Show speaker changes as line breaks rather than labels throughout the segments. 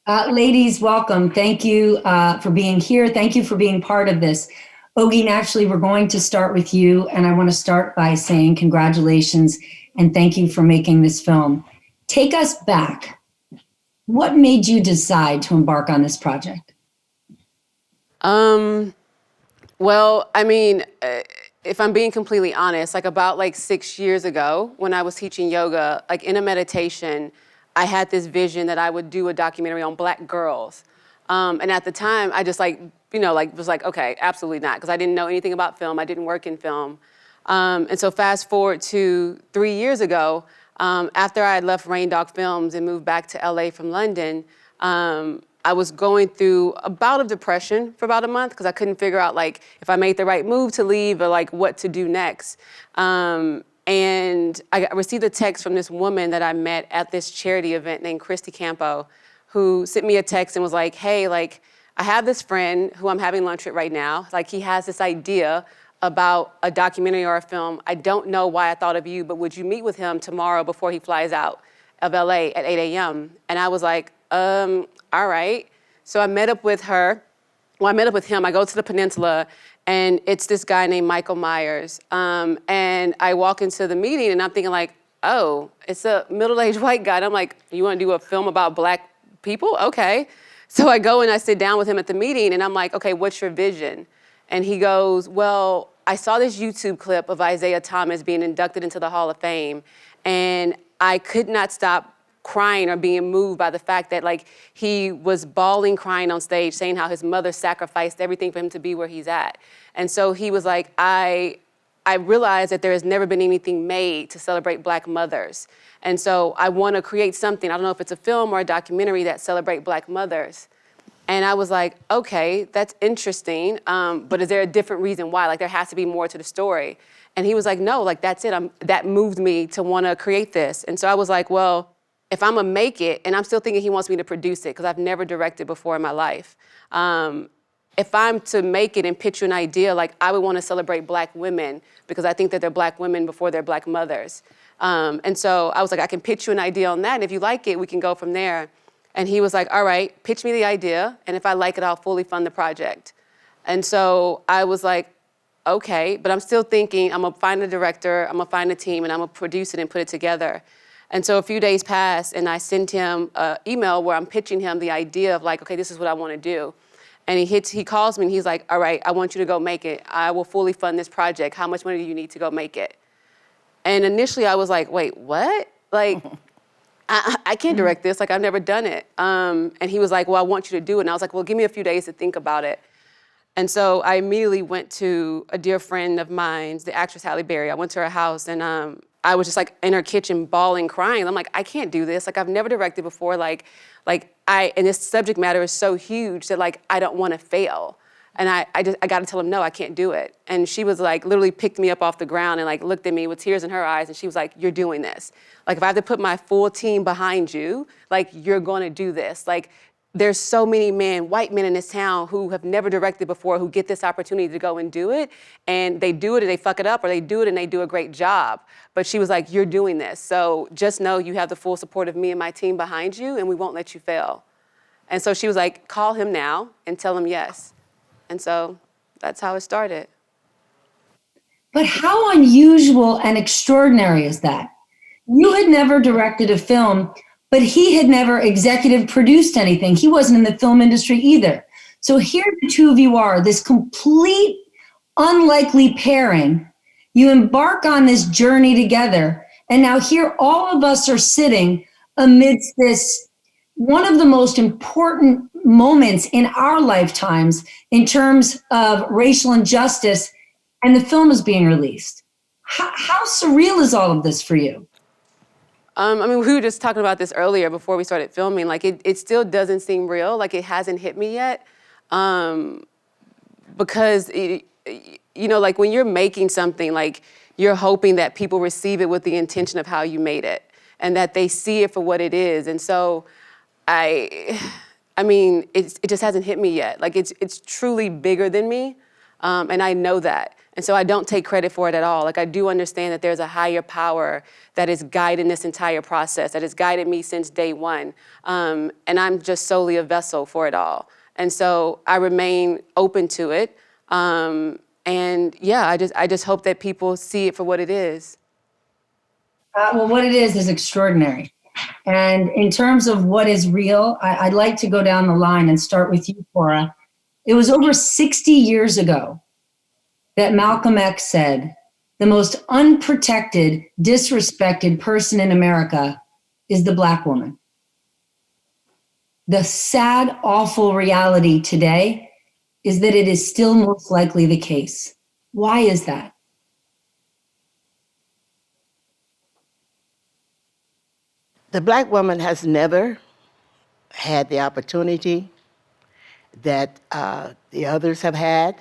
Ladies, welcome. Thank you for being here. Thank you for being part of this. Ogie, naturally, we're going to start with you, and I want to start by saying congratulations and thank you for making this film. Take us back. What made you decide to embark on this project?
Well, I mean, if I'm being completely honest, like about 6 years ago when I was teaching yoga, like in a meditation, I had this vision that I would do a documentary on Black girls. And at the time, I just was like, okay, absolutely not, because I didn't know anything about film. I didn't work in film. And so fast forward to 3 years ago, after I had left Rain Dog Films and moved back to LA from London, I was going through a bout of depression for about a month because I couldn't figure out if I made the right move to leave or what to do next. And I received a text from this woman that I met at this charity event named Christy Campo, who sent me a text and was like, hey, I have this friend who I'm having lunch with right now. He has this idea about a documentary or a film. I don't know why I thought of you, but would you meet with him tomorrow before he flies out of LA at 8 a.m.? And I was like, all right. So I met up with her. Well, I met up with him. I go to the peninsula, and it's this guy named Michael Myers. And I walk into the meeting, and I'm thinking oh, it's a middle-aged white guy. And I'm like, you want to do a film about Black people? Okay. So I go and I sit down with him at the meeting, and I'm like, okay, what's your vision? And he goes, well, I saw this YouTube clip of Isaiah Thomas being inducted into the Hall of Fame, and I could not stop crying or being moved by the fact that he was bawling, crying on stage, saying how his mother sacrificed everything for him to be where he's at. And so he was like, I realized that there has never been anything made to celebrate Black mothers. And so I want to create something, I don't know if it's a film or a documentary, that celebrate Black mothers. And I was like, okay, that's interesting, but is there a different reason why? There has to be more to the story. And he was like, no, that's it. That moved me to want to create this. And so I was like, well, if I'm gonna make it, and I'm still thinking he wants me to produce it because I've never directed before in my life. If I'm to make it and pitch you an idea, I would want to celebrate Black women because I think that they're Black women before they're Black mothers. And so I was like, I can pitch you an idea on that, and if you like it, we can go from there. And he was like, all right, pitch me the idea, and if I like it, I'll fully fund the project. And so I was like, okay, but I'm still thinking, I'm gonna find a director, I'm gonna find a team, and I'm gonna produce it and put it together. And so a few days passed, and I sent him an email where I'm pitching him the idea of okay, this is what I want to do. And he calls me, and he's like, all right, I want you to go make it. I will fully fund this project. How much money do you need to go make it? And initially I was like, wait, what? I can't direct this. I've never done it. And he was like, well, I want you to do it. And I was like, well, give me a few days to think about it. And so I immediately went to a dear friend of mine, the actress Halle Berry. I went to her house, and I was just in her kitchen bawling, crying. I'm like, I can't do this. I've never directed before. And this subject matter is so huge that I don't want to fail. And I got to tell him, no, I can't do it. And she was literally picked me up off the ground and looked at me with tears in her eyes. And she was like, you're doing this. If I have to put my full team behind you, you're going to do this. There's so many men, white men in this town who have never directed before, who get this opportunity to go and do it, and they do it and they fuck it up, or they do it and they do a great job. But she was like, you're doing this. So just know you have the full support of me and my team behind you, and we won't let you fail. And so she was like, call him now and tell him yes. And so that's how it started.
But how unusual and extraordinary is that? You had never directed a film, but he had never executive produced anything. He wasn't in the film industry either. So here the two of you are, this complete unlikely pairing. You embark on this journey together, and now here all of us are sitting amidst this, one of the most important moments in our lifetimes in terms of racial injustice, and the film is being released. How surreal is all of this for you?
We were just talking about this earlier before we started filming. It still doesn't seem real. It hasn't hit me yet. Because, when you're making something, you're hoping that people receive it with the intention of how you made it and that they see it for what it is. And so it just hasn't hit me yet. It's truly bigger than me. And I know that. And so I don't take credit for it at all. Like, I do understand that there's a higher power that is guiding this entire process, that has guided me since day one. And I'm just solely a vessel for it all. And so I remain open to it. And yeah, I just hope that people see it for what it is.
Well, what it is extraordinary. And in terms of what is real, I'd like to go down the line and start with you, Cora. It was over 60 years ago that Malcolm X said, the most unprotected, disrespected person in America is the Black woman. The sad, awful reality today is that it is still most likely the case. Why is that?
The Black woman has never had the opportunity that the others have had,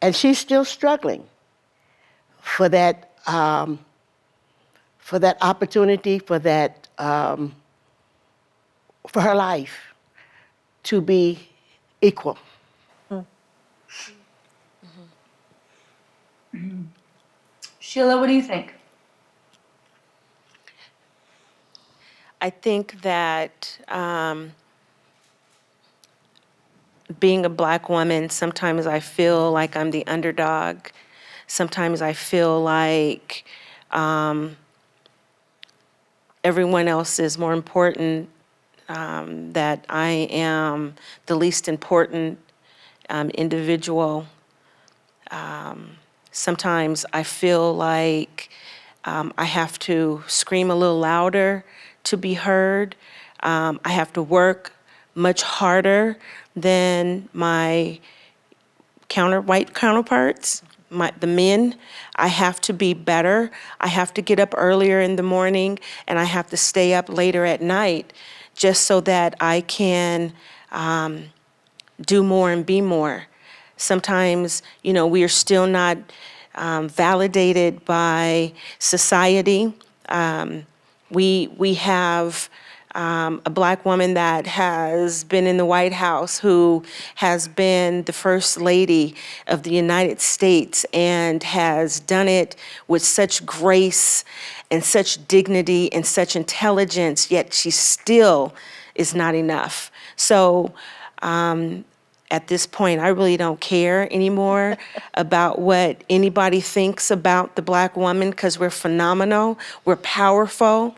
and she's still struggling for that opportunity, for her life to be equal.
Sheila, what do you think?
I think that being a Black woman, sometimes I feel like I'm the underdog. Sometimes I feel like everyone else is more important, that I am the least important individual. Sometimes I feel like I have to scream a little louder to be heard. I have to work much harder than my white counterparts, the men. I have to be better. I have to get up earlier in the morning, and I have to stay up later at night just so that I can do more and be more. Sometimes, we are still not validated by society. We have a Black woman that has been in the White House, who has been the First Lady of the United States and has done it with such grace and such dignity and such intelligence, yet she still is not enough. So at this point, I really don't care anymore about what anybody thinks about the Black woman, because we're phenomenal, we're powerful,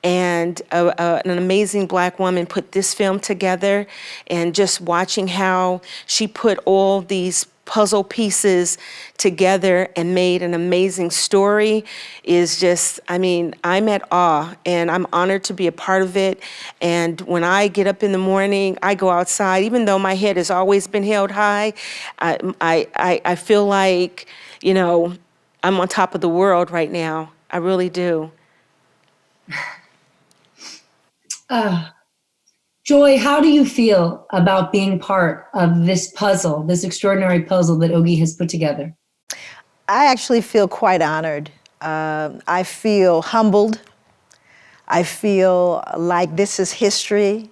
and an amazing Black woman put this film together. And just watching how she put all these puzzle pieces together and made an amazing story is just, I'm at awe, and I'm honored to be a part of it. And when I get up in the morning, I go outside, even though my head has always been held high, I feel like, I'm on top of the world right now. I really do.
Joy, how do you feel about being part of this puzzle, this extraordinary puzzle that Oge has put together?
I actually feel quite honored. I feel humbled. I feel like this is history.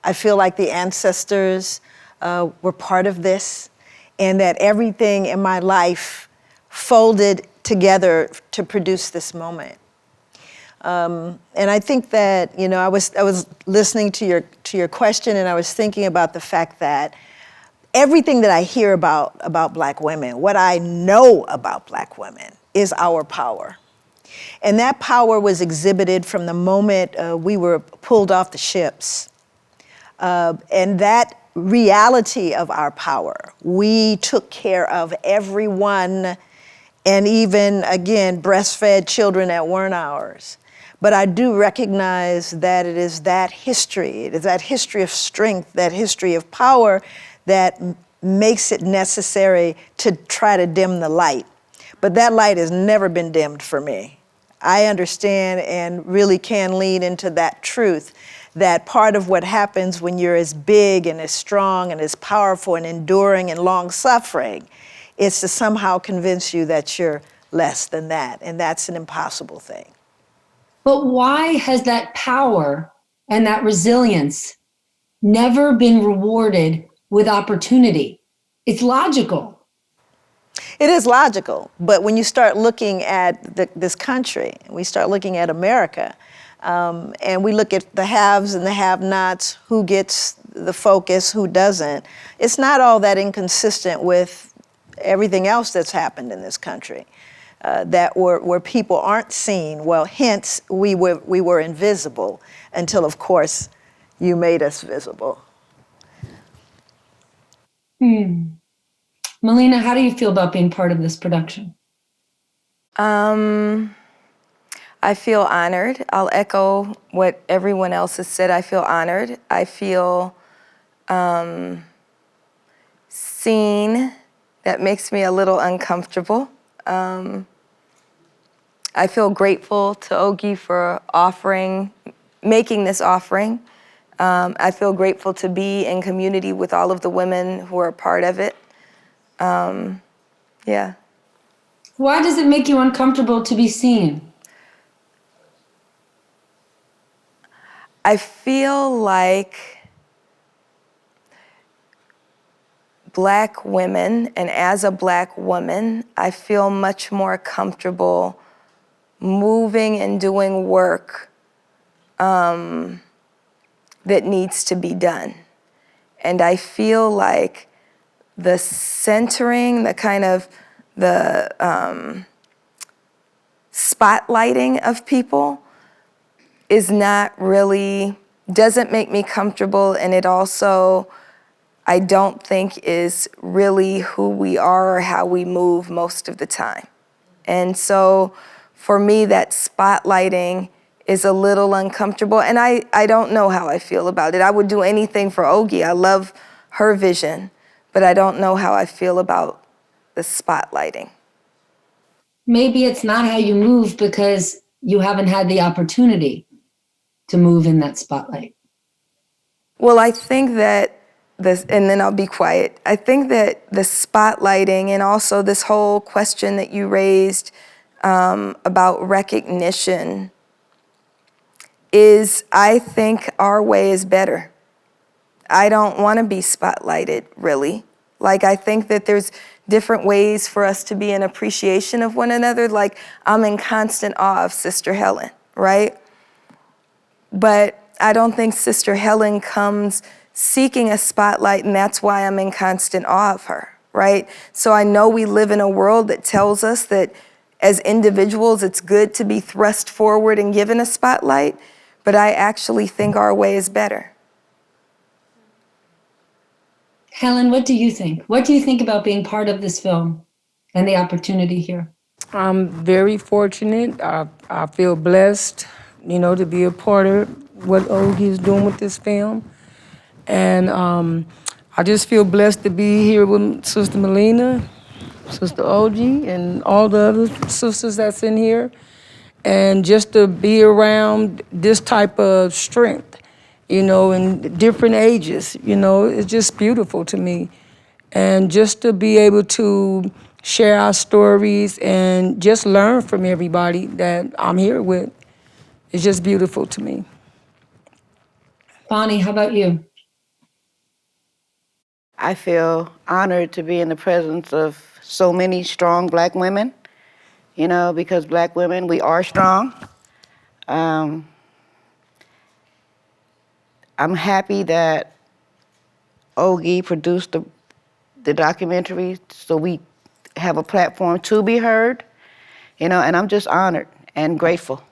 I feel like the ancestors were part of this, and that everything in my life folded together to produce this moment. And I think that, I was listening to your question, and I was thinking about the fact that everything that I hear about Black women, what I know about Black women, is our power. And that power was exhibited from the moment we were pulled off the ships. And that reality of our power, we took care of everyone, and even, again, breastfed children that weren't ours. But I do recognize that it is that history of strength, that history of power that makes it necessary to try to dim the light. But that light has never been dimmed for me. I understand and really can lean into that truth, that part of what happens when you're as big and as strong and as powerful and enduring and long-suffering is to somehow convince you that you're less than that, and that's an impossible thing.
But why has that power and that resilience never been rewarded with opportunity? It's logical.
It is logical, but when you start looking at this country, we start looking at America, and we look at the haves and the have-nots, who gets the focus, who doesn't, it's not all that inconsistent with everything else that's happened in this country, that where people aren't seen. Well, hence, we were invisible until, of course, you made us visible.
Melina, how do you feel about being part of this production?
I feel honored. I'll echo what everyone else has said. I feel honored. I feel seen. That makes me a little uncomfortable. I feel grateful to Oge for making this offering. I feel grateful to be in community with all of the women who are a part of it. Yeah.
Why does it make you uncomfortable to be seen?
I feel like Black women, and as a Black woman, I feel much more comfortable moving and doing work that needs to be done. And I feel like the centering, the kind of the spotlighting of people is not really, doesn't make me comfortable, and it also, I don't think is really who we are or how we move most of the time. And so for me, that spotlighting is a little uncomfortable, and I don't know how I feel about it. I would do anything for Oge. I love her vision, but I don't know how I feel about the spotlighting.
Maybe it's not how you move because you haven't had the opportunity to move in that spotlight.
Well, I think that and then I'll be quiet. I think that the spotlighting and also this whole question that you raised about recognition is, I think our way is better. I don't want to be spotlighted, really. Like, I think that there's different ways for us to be in appreciation of one another. Like, I'm in constant awe of Sister Helen, right? But I don't think Sister Helen comes seeking a spotlight, and that's why I'm in constant awe of her, right? So I know we live in a world that tells us that as individuals, it's good to be thrust forward and given a spotlight, but I actually think our way is better.
Helen, what do you think? What do you think about being part of this film and the opportunity here?
I'm very fortunate. I feel blessed, to be a part of what Oge is doing with this film. And I just feel blessed to be here with Sister Melina, Sister Oge, and all the other sisters that's in here. And just to be around this type of strength, in different ages, it's just beautiful to me. And just to be able to share our stories and just learn from everybody that I'm here with, it's just beautiful to me.
Bonnie, how about you?
I feel honored to be in the presence of so many strong Black women, because Black women, we are strong. I'm happy that Oge produced the documentary so we have a platform to be heard, and I'm just honored and grateful.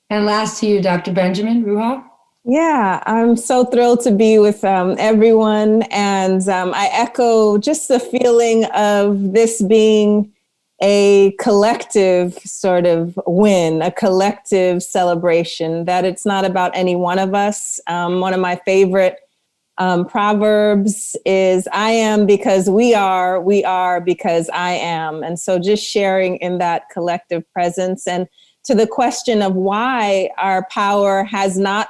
And last to you, Dr. Benjamin Ruha.
Yeah, I'm so thrilled to be with everyone. And I echo just the feeling of this being a collective sort of win, a collective celebration, that it's not about any one of us. One of my favorite proverbs is, I am because we are because I am. And so just sharing in that collective presence. And to the question of why our power has not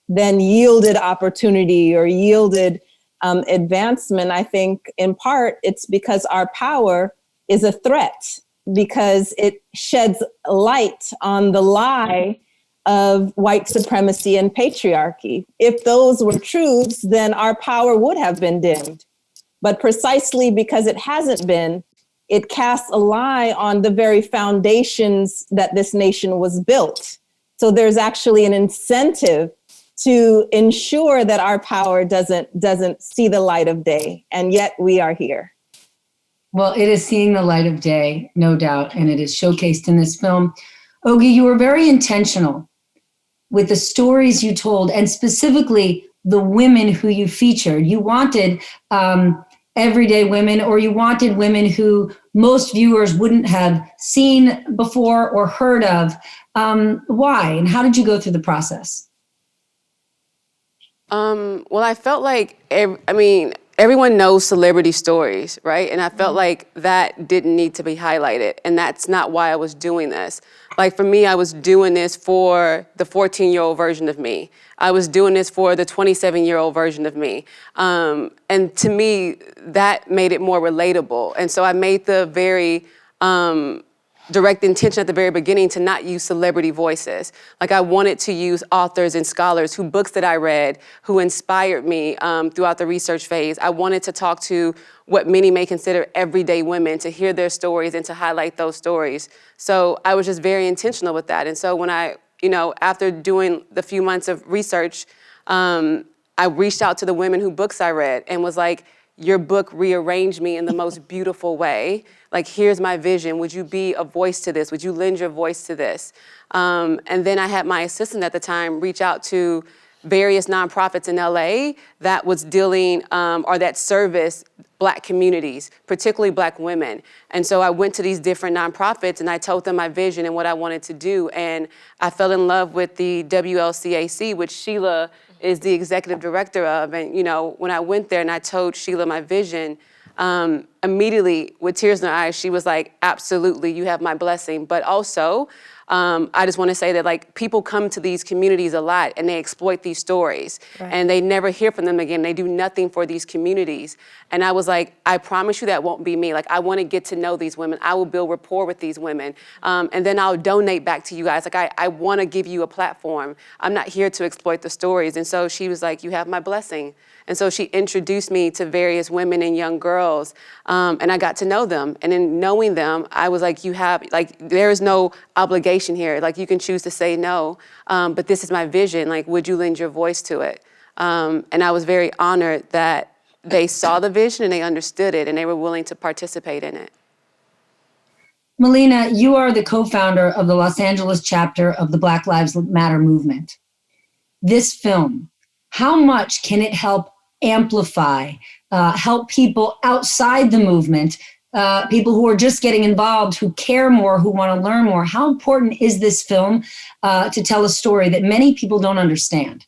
then yielded opportunity or yielded advancement, I think in part it's because our power is a threat, because it sheds light on the lie of white supremacy and patriarchy. If those were truths, then our power would have been dimmed. But precisely because it hasn't been, it casts a lie on the very foundations that this nation was built. So there's actually an incentive to ensure that our power doesn't see the light of day. And yet we are here.
Well, it is seeing the light of day, no doubt, and it is showcased in this film. Oge, you were very intentional with the stories you told, and specifically the women who you featured. You wanted everyday women, or you wanted women who most viewers wouldn't have seen before or heard of. Why, and how did you go through the process?
Well, I felt like, everyone knows celebrity stories, right? And I felt like that didn't need to be highlighted. And that's not why I was doing this. Like for me, I was doing this for the 14-year-old version of me. I was doing this for the 27-year-old version of me. And to me, that made it more relatable. And so I made the very direct intention at the very beginning to not use celebrity voices. Like I wanted to use authors and scholars who books that I read, who inspired me throughout the research phase. I wanted to talk to what many may consider everyday women, to hear their stories and to highlight those stories. So I was just very intentional with that. And so when I, after doing the few months of research, I reached out to the women whose books I read and was like, your book rearranged me in the most beautiful way. Like, here's my vision. Would you be a voice to this? Would you lend your voice to this? And then I had my assistant at the time reach out to various nonprofits in LA that was dealing or that service Black communities, particularly Black women. And so I went to these different nonprofits and I told them my vision and what I wanted to do. And I fell in love with the WLCAC, which Sheila is the executive director of. And, when I went there and I told Sheila my vision, immediately with tears in her eyes, she was like, absolutely, you have my blessing. But also, I just want to say that like people come to these communities a lot and they exploit these stories and they never hear from them again. They do nothing for these communities. And I was like, I promise you that won't be me. Like, I want to get to know these women. I will build rapport with these women. And then I'll donate back to you guys. Like, I want to give you a platform. I'm not here to exploit the stories. And so she was like, you have my blessing. And so she introduced me to various women and young girls, and I got to know them. And in knowing them, I was like, there is no obligation here. Like, you can choose to say no, but this is my vision. Like, would you lend your voice to it? And I was very honored that they saw the vision and they understood it and they were willing to participate in it.
Melina, you are the co-founder of the Los Angeles chapter of the Black Lives Matter movement. This film, how much can it help amplify, help people outside the movement, people who are just getting involved, who care more, who want to learn more? How important is this film to tell a story that many people don't understand?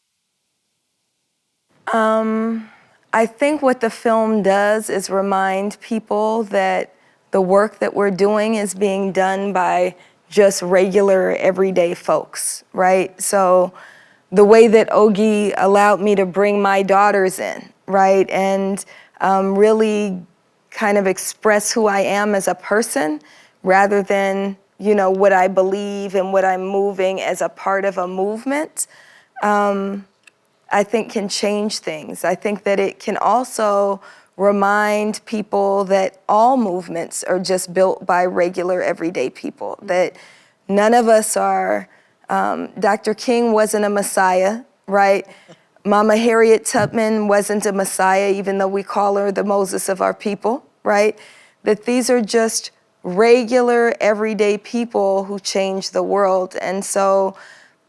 I think what the film does is remind people that the work that we're doing is being done by just regular, everyday folks, right? So the way that Oge allowed me to bring my daughters in, right? And really kind of express who I am as a person rather than, what I believe and what I'm moving as a part of a movement, I think can change things. I think that it can also remind people that all movements are just built by regular, everyday people, that none of us are, Dr. King wasn't a messiah, right? Mama Harriet Tubman wasn't a messiah, even though we call her the Moses of our people, right? That these are just regular, everyday people who change the world. And so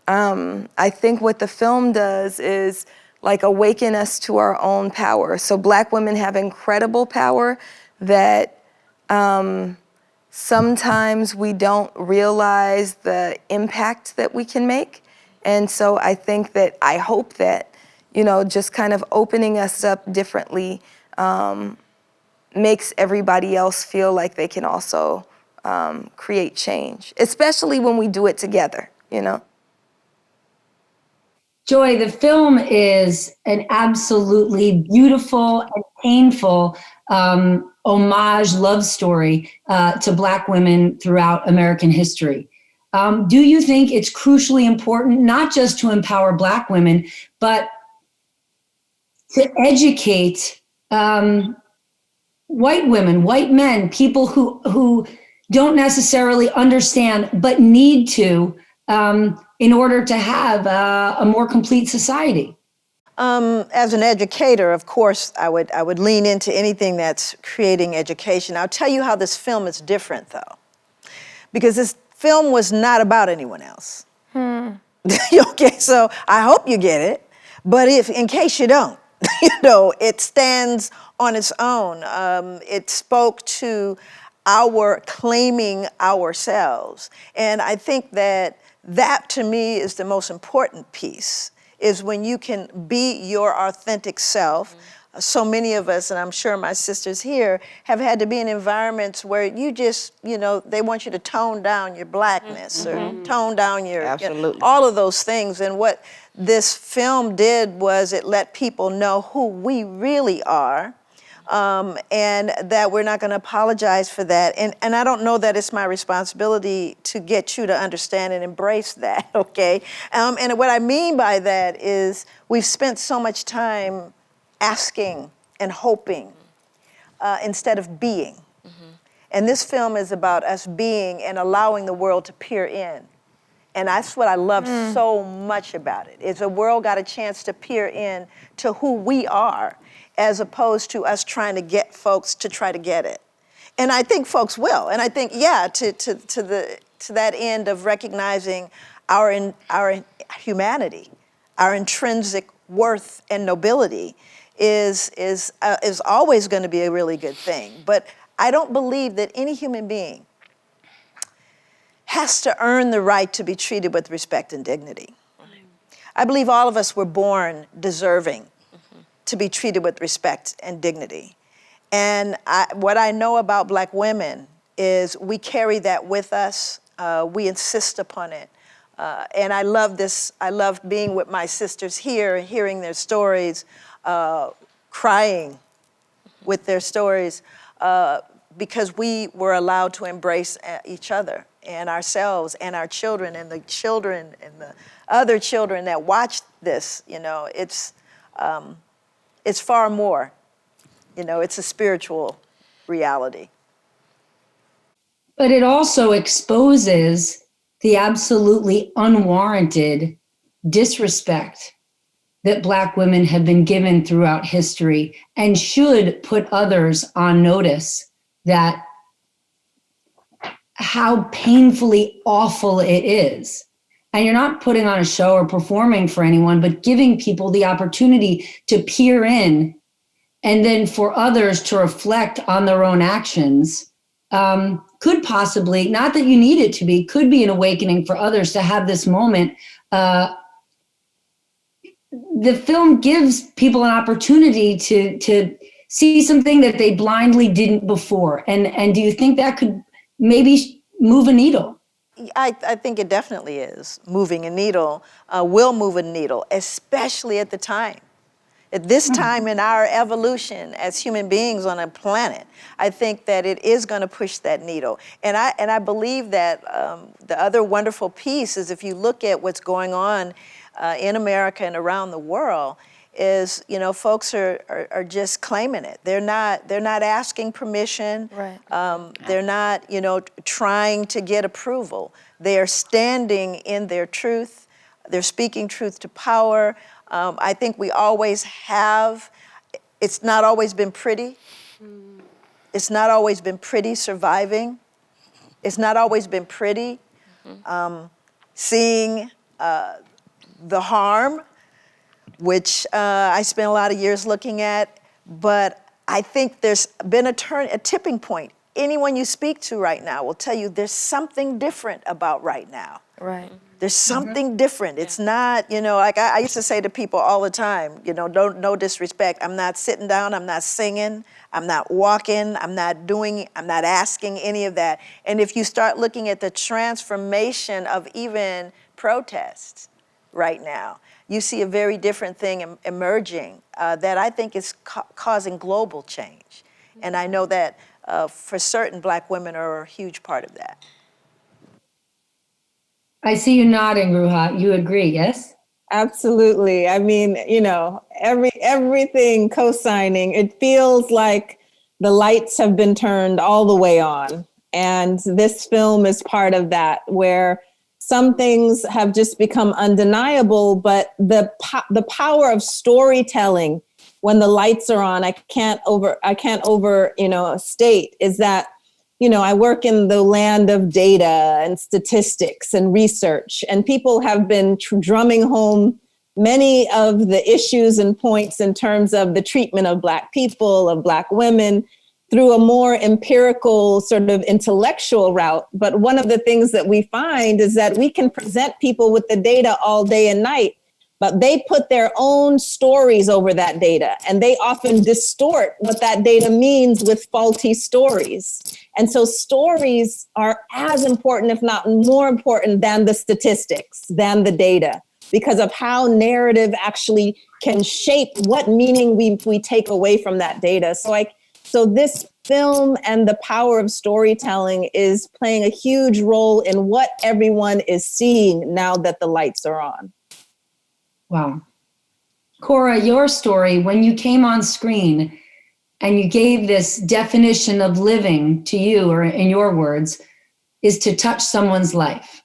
I think what the film does is like awaken us to our own power. So Black women have incredible power that sometimes we don't realize the impact that we can make. And so I think that, I hope that, just kind of opening us up differently makes everybody else feel like they can also create change, especially when we do it together,
Joy, the film is an absolutely beautiful and painful homage love story to Black women throughout American history. Do you think it's crucially important, not just to empower Black women, but to educate white women, white men, people who don't necessarily understand but need to in order to have a more complete society.
As an educator, of course, I would lean into anything that's creating education. I'll tell you how this film is different, though, because this film was not about anyone else. Okay, so I hope you get it, but if, in case you don't, it stands on its own. It spoke to our claiming ourselves, and I think that to me is the most important piece, is when you can be your authentic self. So many of us, and I'm sure my sisters here, have had to be in environments where you just, they want you to tone down your blackness or tone down your,
Absolutely.
all of those things. And what this film did was it let people know who we really are. And that we're not going to apologize for that. And I don't know that it's my responsibility to get you to understand and embrace that, okay? And what I mean by that is we've spent so much time asking and hoping instead of being. And this film is about us being and allowing the world to peer in. And that's what I love so much about it, is the world got a chance to peer in to who we are, as opposed to us trying to get folks to try to get it. And I think folks will. And I think, to that end of recognizing our humanity, our intrinsic worth and nobility is always going to be a really good thing. But I don't believe that any human being has to earn the right to be treated with respect and dignity. I believe all of us were born deserving to be treated with respect and dignity. And what I know about Black women is we carry that with us. We insist upon it. And I love this. I love being with my sisters here and hearing their stories, crying with their stories, because we were allowed to embrace each other and ourselves and our children and the children and the other children that watch this. It's far more. It's a spiritual reality.
But it also exposes the absolutely unwarranted disrespect that Black women have been given throughout history, and should put others on notice that how painfully awful it is. And you're not putting on a show or performing for anyone, but giving people the opportunity to peer in, and then for others to reflect on their own actions. Could possibly, not that you need it to be, could be an awakening for others to have this moment. The film gives people an opportunity to see something that they blindly didn't before. And do you think that could maybe move a needle?
I think it definitely is moving a needle, will move a needle, especially at the time. At this time in our evolution as human beings on a planet, I think that it is going to push that needle. And I believe that the other wonderful piece is, if you look at what's going on in America and around the world, is folks are just claiming it. They're not asking permission.
Right.
They're not trying to get approval. They are standing in their truth. They're speaking truth to power. I think we always have. It's not always been pretty. It's not always been pretty surviving. It's not always been pretty seeing the harm, which I spent a lot of years looking at. But I think there's been a tipping point. Anyone you speak to right now will tell you there's something different about right now.
Right.
There's something different. It's not, like I used to say to people all the time, no disrespect. I'm not sitting down, I'm not singing, I'm not walking, I'm not asking any of that. And if you start looking at the transformation of even protests right now, you see a very different thing emerging that I think is causing global change. And I know that for certain, Black women are a huge part of that.
I see you nodding, Ruha. You agree, yes?
Absolutely. I mean, everything co-signing, it feels like the lights have been turned all the way on. And this film is part of that, where some things have just become undeniable, but the power of storytelling when the lights are on, I can't over, state, is that, I work in the land of data and statistics and research, and people have been drumming home many of the issues and points in terms of the treatment of Black people, of Black women, through a more empirical sort of intellectual route. But one of the things that we find is that we can present people with the data all day and night, but they put their own stories over that data, and they often distort what that data means with faulty stories. And so stories are as important, if not more important, than the statistics, than the data, because of how narrative actually can shape what meaning we take away from that data. So this film and the power of storytelling is playing a huge role in what everyone is seeing now that the lights are on.
Wow. Cora, your story, when you came on screen and you gave this definition of living to you, or in your words, is to touch someone's life.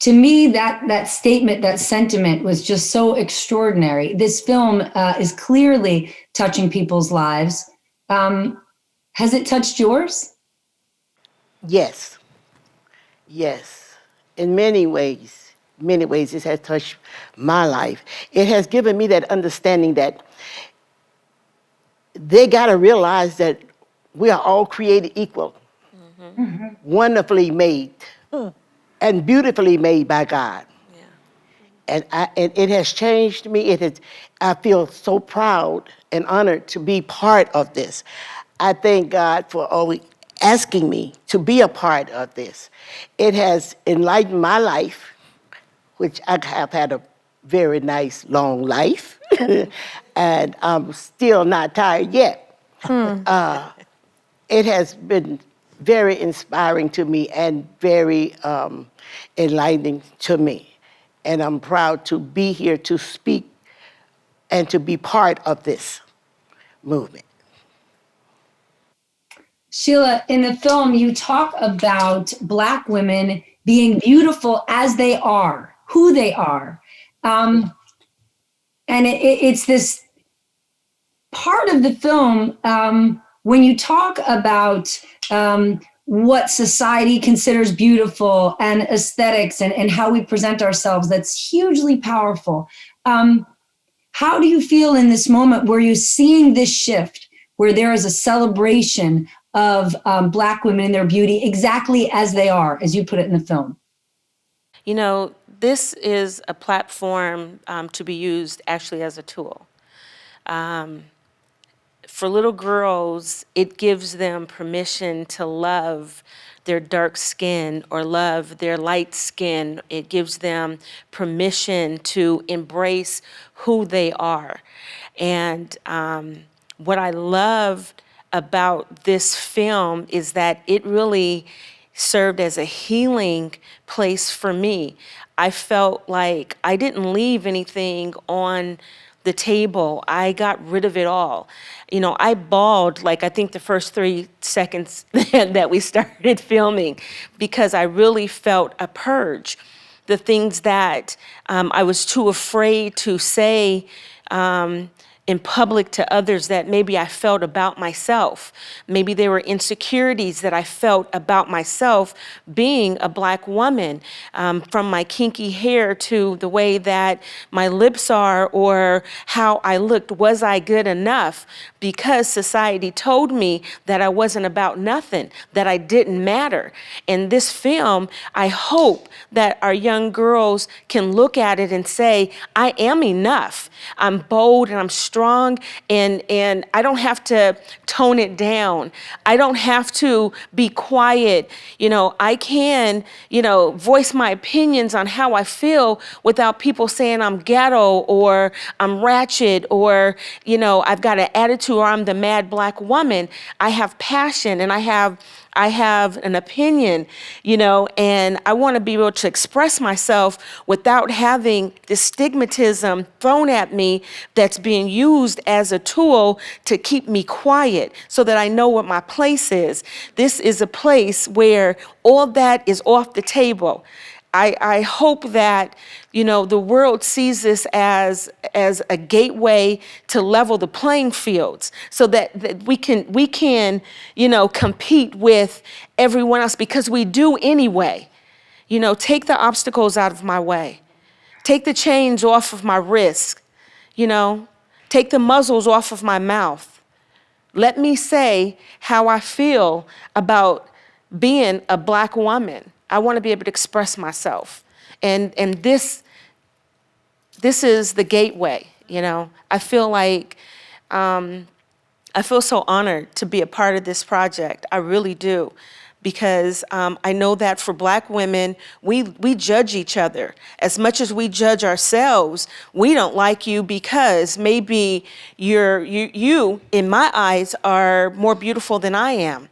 To me, that statement, that sentiment was just so extraordinary. This film is clearly touching people's lives. Has it touched yours?
Yes, yes. In many ways, it has touched my life. It has given me that understanding that they got to realize that we are all created equal, wonderfully made, and beautifully made by God. And it has changed me. I feel so proud and honored to be part of this. I thank God for always asking me to be a part of this. It has enlightened my life, which I have had a very nice, long life, and I'm still not tired yet. It has been very inspiring to me and very enlightening to me. And I'm proud to be here to speak and to be part of this movement.
Sheila, in the film, you talk about Black women being beautiful as they are, who they are. And it's this part of the film when you talk about what society considers beautiful and aesthetics and how we present ourselves, that's hugely powerful. How do you feel in this moment where you're seeing this shift, where there is a celebration of Black women and their beauty exactly as they are, as you put it in the film?
This is a platform to be used actually as a tool. For little girls, it gives them permission to love their dark skin or love their light skin. It gives them permission to embrace who they are. And what I love about this film is that it really served as a healing place for me. I felt like I didn't leave anything on the table. I got rid of it all. I bawled like I think the first 3 seconds that we started filming, because I really felt a purge. The things that I was too afraid to say in public to others that maybe I felt about myself. Maybe there were insecurities that I felt about myself being a Black woman, from my kinky hair to the way that my lips are or how I looked. Was I good enough? Because society told me that I wasn't about nothing, that I didn't matter. In this film, I hope that our young girls can look at it and say, I am enough. I'm bold and I'm strong, and I don't have to tone it down. I don't have to be quiet. I can, voice my opinions on how I feel without people saying I'm ghetto or I'm ratchet or, I've got an attitude or I'm the mad Black woman. I have passion and I have I have an opinion, and I want to be able to express myself without having this stigmatism thrown at me that's being used as a tool to keep me quiet so that I know what my place is. This is a place where all that is off the table. I hope that, the world sees this as a gateway to level the playing fields so that we can, compete with everyone else, because we do anyway. Take the obstacles out of my way. Take the chains off of my wrist. Take the muzzles off of my mouth. Let me say how I feel about being a Black woman. I want to be able to express myself. And this is the gateway, I feel like, I feel so honored to be a part of this project. I really do. Because I know that for Black women, we judge each other. As much as we judge ourselves, we don't like you because maybe you, in my eyes, are more beautiful than I am.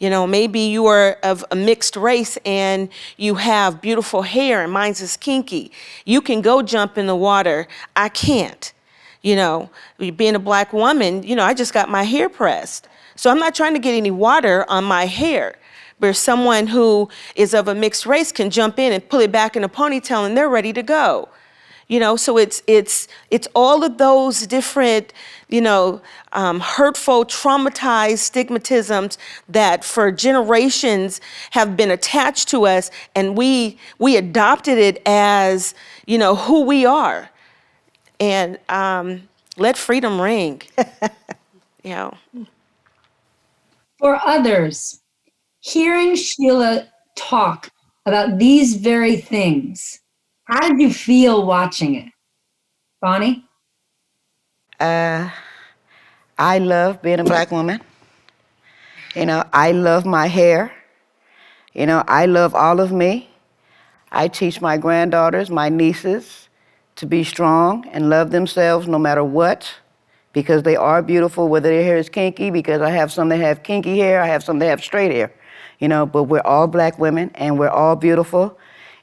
Maybe you are of a mixed race and you have beautiful hair and mine's is kinky. You can go jump in the water. I can't. Being a Black woman, I just got my hair pressed. So I'm not trying to get any water on my hair. Where someone who is of a mixed race can jump in and pull it back in a ponytail and they're ready to go. So it's all of those different, hurtful, traumatized stigmatisms that for generations have been attached to us, and we adopted it as, who we are. And let freedom ring.
For others, hearing Sheila talk about these very things, how did you feel watching it? Bonnie?
I love being a Black woman. I love my hair. I love all of me. I teach my granddaughters, my nieces, to be strong and love themselves no matter what, because they are beautiful, whether their hair is kinky, because I have some that have kinky hair, I have some that have straight hair. But we're all Black women and we're all beautiful.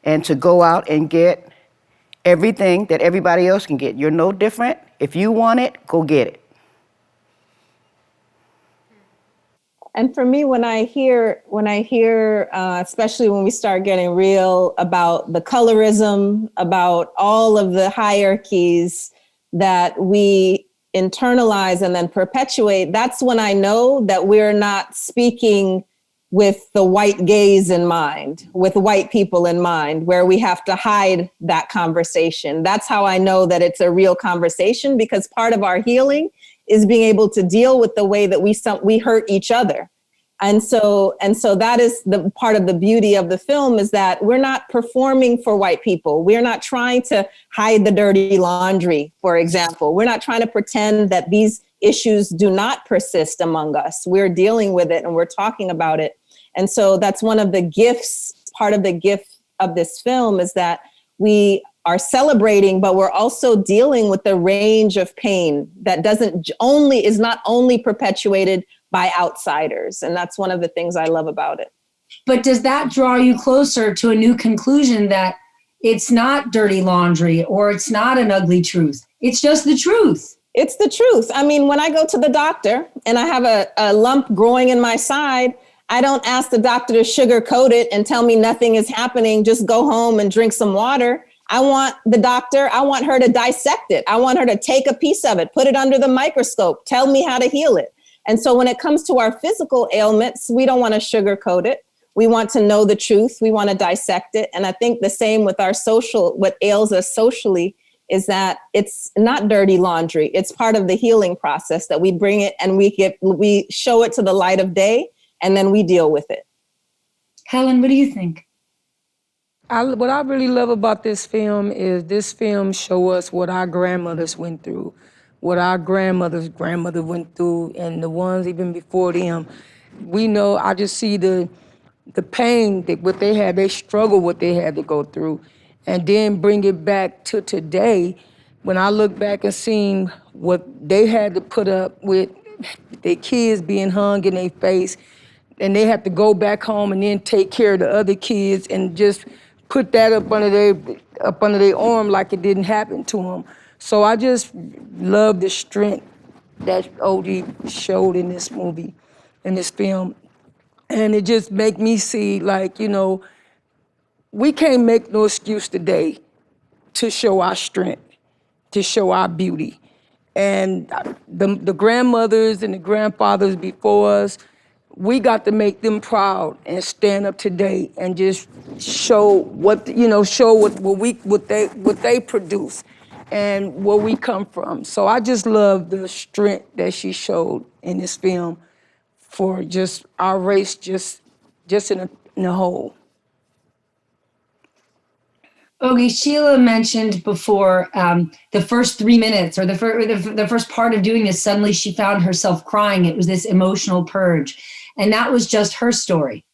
And to go out and get everything that everybody else can get. You're no different. If you want it, go get it.
And for me, when I hear, especially when we start getting real about the colorism, about all of the hierarchies that we internalize and then perpetuate, that's when I know that we're not speaking with the white gaze in mind, with white people in mind, where we have to hide that conversation. That's how I know that it's a real conversation, because part of our healing is being able to deal with the way that we hurt each other. And so that is the part of the beauty of the film, is that we're not performing for white people. We're not trying to hide the dirty laundry, for example. We're not trying to pretend that these issues do not persist among us. We're dealing with it and we're talking about it. And so that's one of the gifts, part of the gift of this film, is that we are celebrating, but we're also dealing with the range of pain that is not only perpetuated by outsiders. And that's one of the things I love about it.
But does that draw you closer to a new conclusion that it's not dirty laundry or it's not an ugly truth? It's just the truth.
It's the truth. I mean, when I go to the doctor and I have a lump growing in my side, I don't ask the doctor to sugarcoat it and tell me nothing is happening. Just go home and drink some water. I want her to dissect it. I want her to take a piece of it, put it under the microscope, tell me how to heal it. And so when it comes to our physical ailments, we don't want to sugarcoat it. We want to know the truth. We want to dissect it. And I think the same with our what ails us socially is that it's not dirty laundry. It's part of the healing process that we bring it and we show it to the light of day, and then we deal with it.
Helen, what do you think?
What I really love about this film is this film show us what our grandmothers went through, what our grandmother went through, and the ones even before them. We know, I just see the pain, what they had, they struggle, what they had to go through, and then bring it back to today. When I look back and seen what they had to put up with, their kids being hung in their face, and they have to go back home and then take care of the other kids and just put that up under their arm like it didn't happen to them. So I just love the strength that OG showed in this movie, in this film. And it just make me see, like, we can't make no excuse today to show our strength, to show our beauty. And the grandmothers and the grandfathers before us, we got to make them proud and stand up today and just show what they produce and where we come from. So I just love the strength that she showed in this film for just our race, just in a whole.
Oge, Sheila mentioned before the first 3 minutes or the first part of doing this, suddenly she found herself crying. It was this emotional purge. And that was just her story.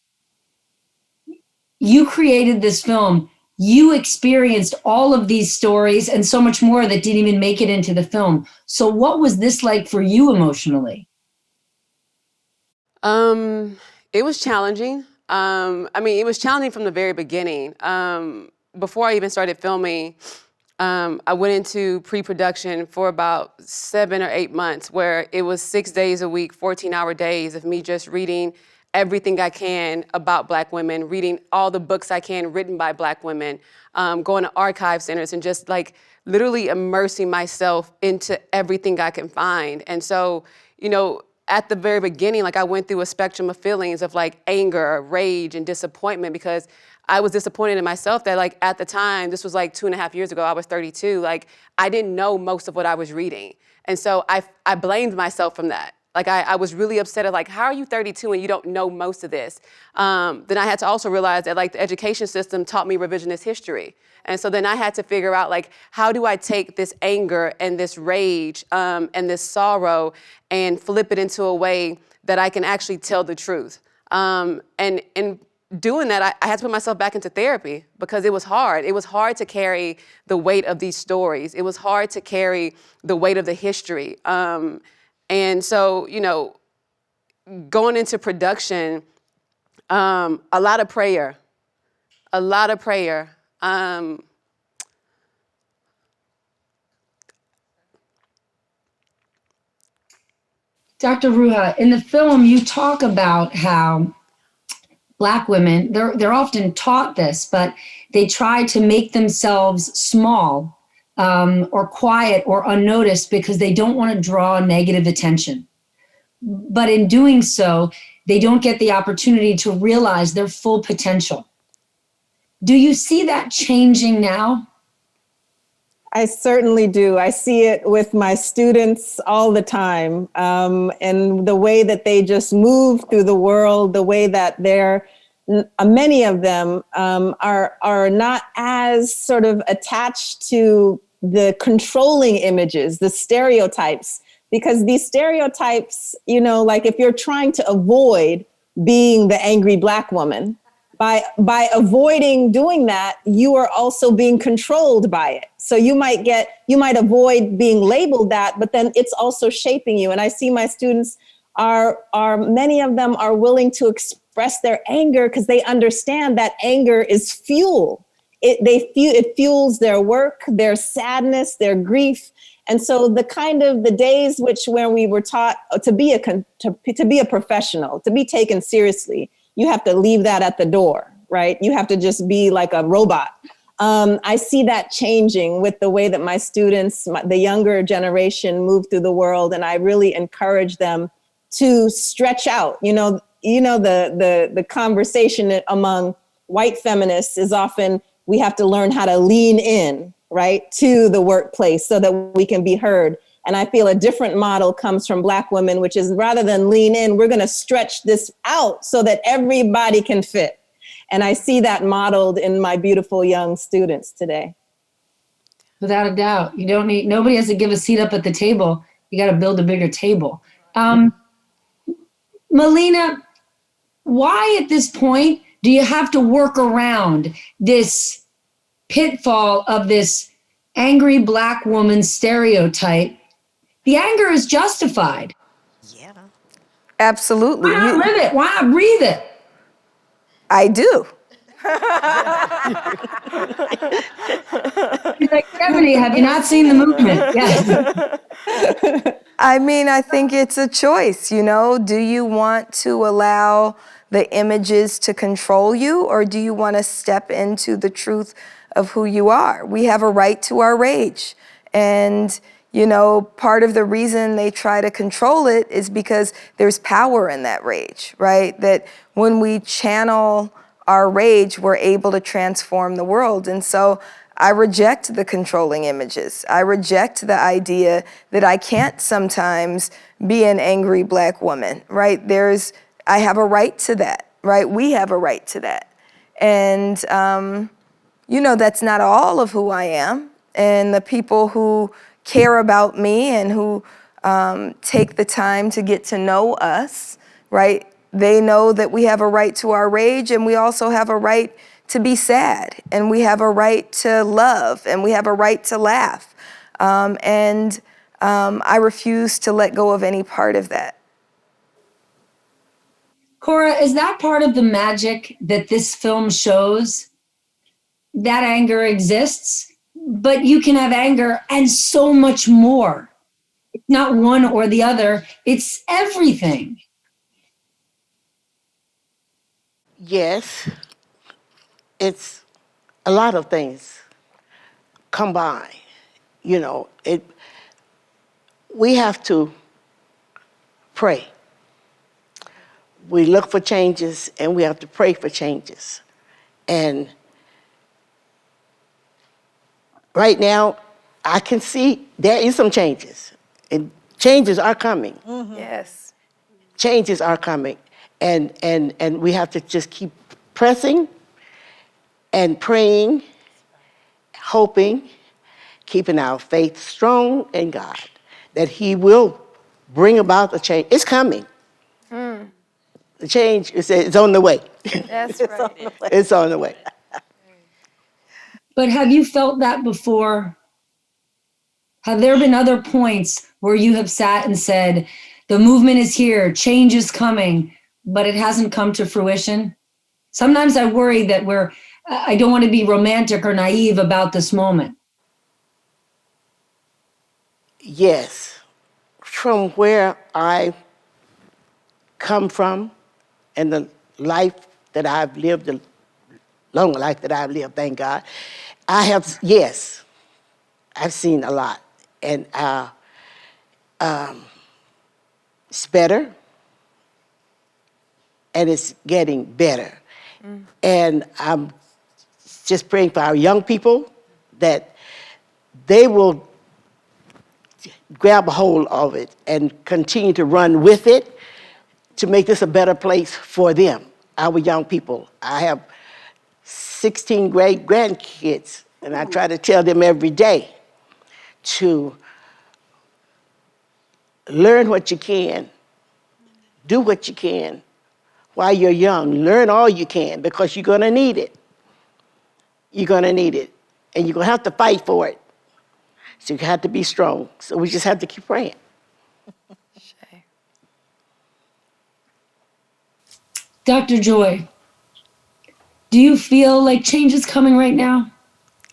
You created this film. You experienced all of these stories and so much more that didn't even make it into the film. So what was this like for you emotionally?
It was challenging. It was challenging from the very beginning. Before I even started filming, I went into pre-production for about 7 or 8 months, where it was 6 days a week, 14-hour days of me just reading everything I can about Black women, reading all the books I can written by Black women, going to archive centers and just like literally immersing myself into everything I can find. And so, at the very beginning, like I went through a spectrum of feelings of like anger, rage, and disappointment, because I was disappointed in myself that like at the time, this was like 2.5 years ago, I was 32, like I didn't know most of what I was reading. And so I blamed myself from that. Like I was really upset at like, how are you 32 and you don't know most of this? Then I had to also realize that like the education system taught me revisionist history. And so then I had to figure out like, how do I take this anger and this rage and this sorrow and flip it into a way that I can actually tell the truth? And in doing that, I had to put myself back into therapy because it was hard. It was hard to carry the weight of these stories. It was hard to carry the weight of the history. And so, going into production, a lot of prayer.
Dr. Ruha, in the film, you talk about how Black women, they're often taught this, but they try to make themselves small or quiet or unnoticed because they don't want to draw negative attention. But in doing so, they don't get the opportunity to realize their full potential. Do you see that changing now?
I certainly do. I see it with my students all the time. And the way that they just move through the world, the way that many of them are not as sort of attached to the controlling images, the stereotypes, because these stereotypes, like if you're trying to avoid being the angry Black woman, by avoiding doing that, you are also being controlled by it. So you might avoid being labeled that, but then it's also shaping you. And I see my students many of them are willing to express their anger because they understand that anger is fuel. It fuels their work, their sadness, their grief. And so the days when we were taught to be a professional, to be taken seriously, you have to leave that at the door, right? You have to just be like a robot. I see that changing with the way that my students, the younger generation, move through the world, and I really encourage them to stretch out. The conversation among white feminists is often we have to learn how to lean in, right, to the workplace so that we can be heard. And I feel a different model comes from Black women, which is rather than lean in, we're going to stretch this out so that everybody can fit. And I see that modeled in my beautiful young students today.
Without a doubt. Nobody has to give a seat up at the table. You got to build a bigger table. Melina, why at this point do you have to work around this pitfall of this angry Black woman stereotype? The anger is justified.
Yeah.
Absolutely.
Why not live it? Why not breathe it?
I do.
He's like, Stephanie, have you not seen the movement? Yes.
I mean, I think it's a choice, you know? Do you want to allow the images to control you, or do you want to step into the truth of who you are? We have a right to our rage. And, you know, part of the reason they try to control it is because there's power in that rage, right? That when we channel our rage, we're able to transform the world. And so I reject the controlling images. I reject the idea that I can't sometimes be an angry Black woman, right? I have a right to that, right? We have a right to that. And, you know, that's not all of who I am. And the people who care about me and who take the time to get to know us, right? They know that we have a right to our rage, and we also have a right to be sad, and we have a right to love, and we have a right to laugh. I refuse to let go of any part of that.
Cora, is that part of the magic that this film shows? That anger exists, but you can have anger and so much more. It's not one or the other, it's everything.
Yes, it's a lot of things combined. You know, we have to pray. We look for changes, and we have to pray for changes. And right now, I can see there is some changes, and changes are coming.
Mm-hmm. Yes.
Changes are coming, and we have to just keep pressing and praying, hoping, keeping our faith strong in God, that He will bring about the change. It's coming. The change is on the way.
That's right.
It's on the way.
But have you felt that before? Have there been other points where you have sat and said, the movement is here, change is coming, but it hasn't come to fruition? Sometimes I worry that I don't want to be romantic or naive about this moment.
Yes, from where I come from and the life that I've lived, the long life that I've lived, thank God, yes, I've seen a lot. And it's better, and it's getting better. And I'm just praying for our young people that they will grab a hold of it and continue to run with it to make this a better place for them, our young people. I have 16 great grandkids, and I try to tell them every day to learn what you can, do what you can while you're young. Learn all you can, because you're gonna need it. You're gonna need it, and you're gonna have to fight for it. So you have to be strong. So we just have to keep praying.
Dr. Joy, do you feel like change is coming right now?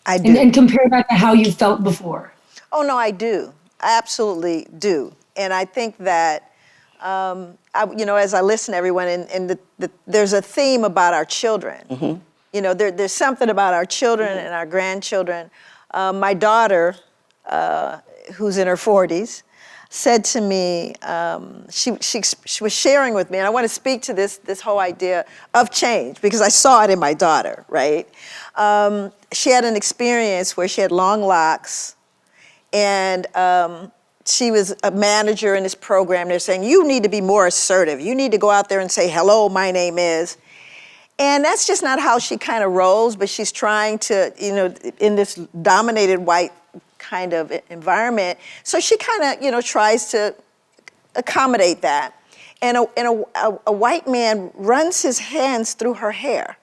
I do.
And compare that to how you felt before.
Oh, no, I do. I absolutely do. And I think that, as I listen to everyone, and there's a theme about our children. Mm-hmm. You know, there's something about our children and our grandchildren. My daughter, who's in her 40s, said to me, she was sharing with me, and I want to speak to this whole idea of change, because I saw it in my daughter, right? She had an experience where she had long locks, and she was a manager in this program. They're saying, you need to be more assertive. You need to go out there and say, hello, my name is. And that's just not how she kind of rolls, but she's trying to, in this dominated white kind of environment. So she kind of, tries to accommodate that. And a white man runs his hands through her hair,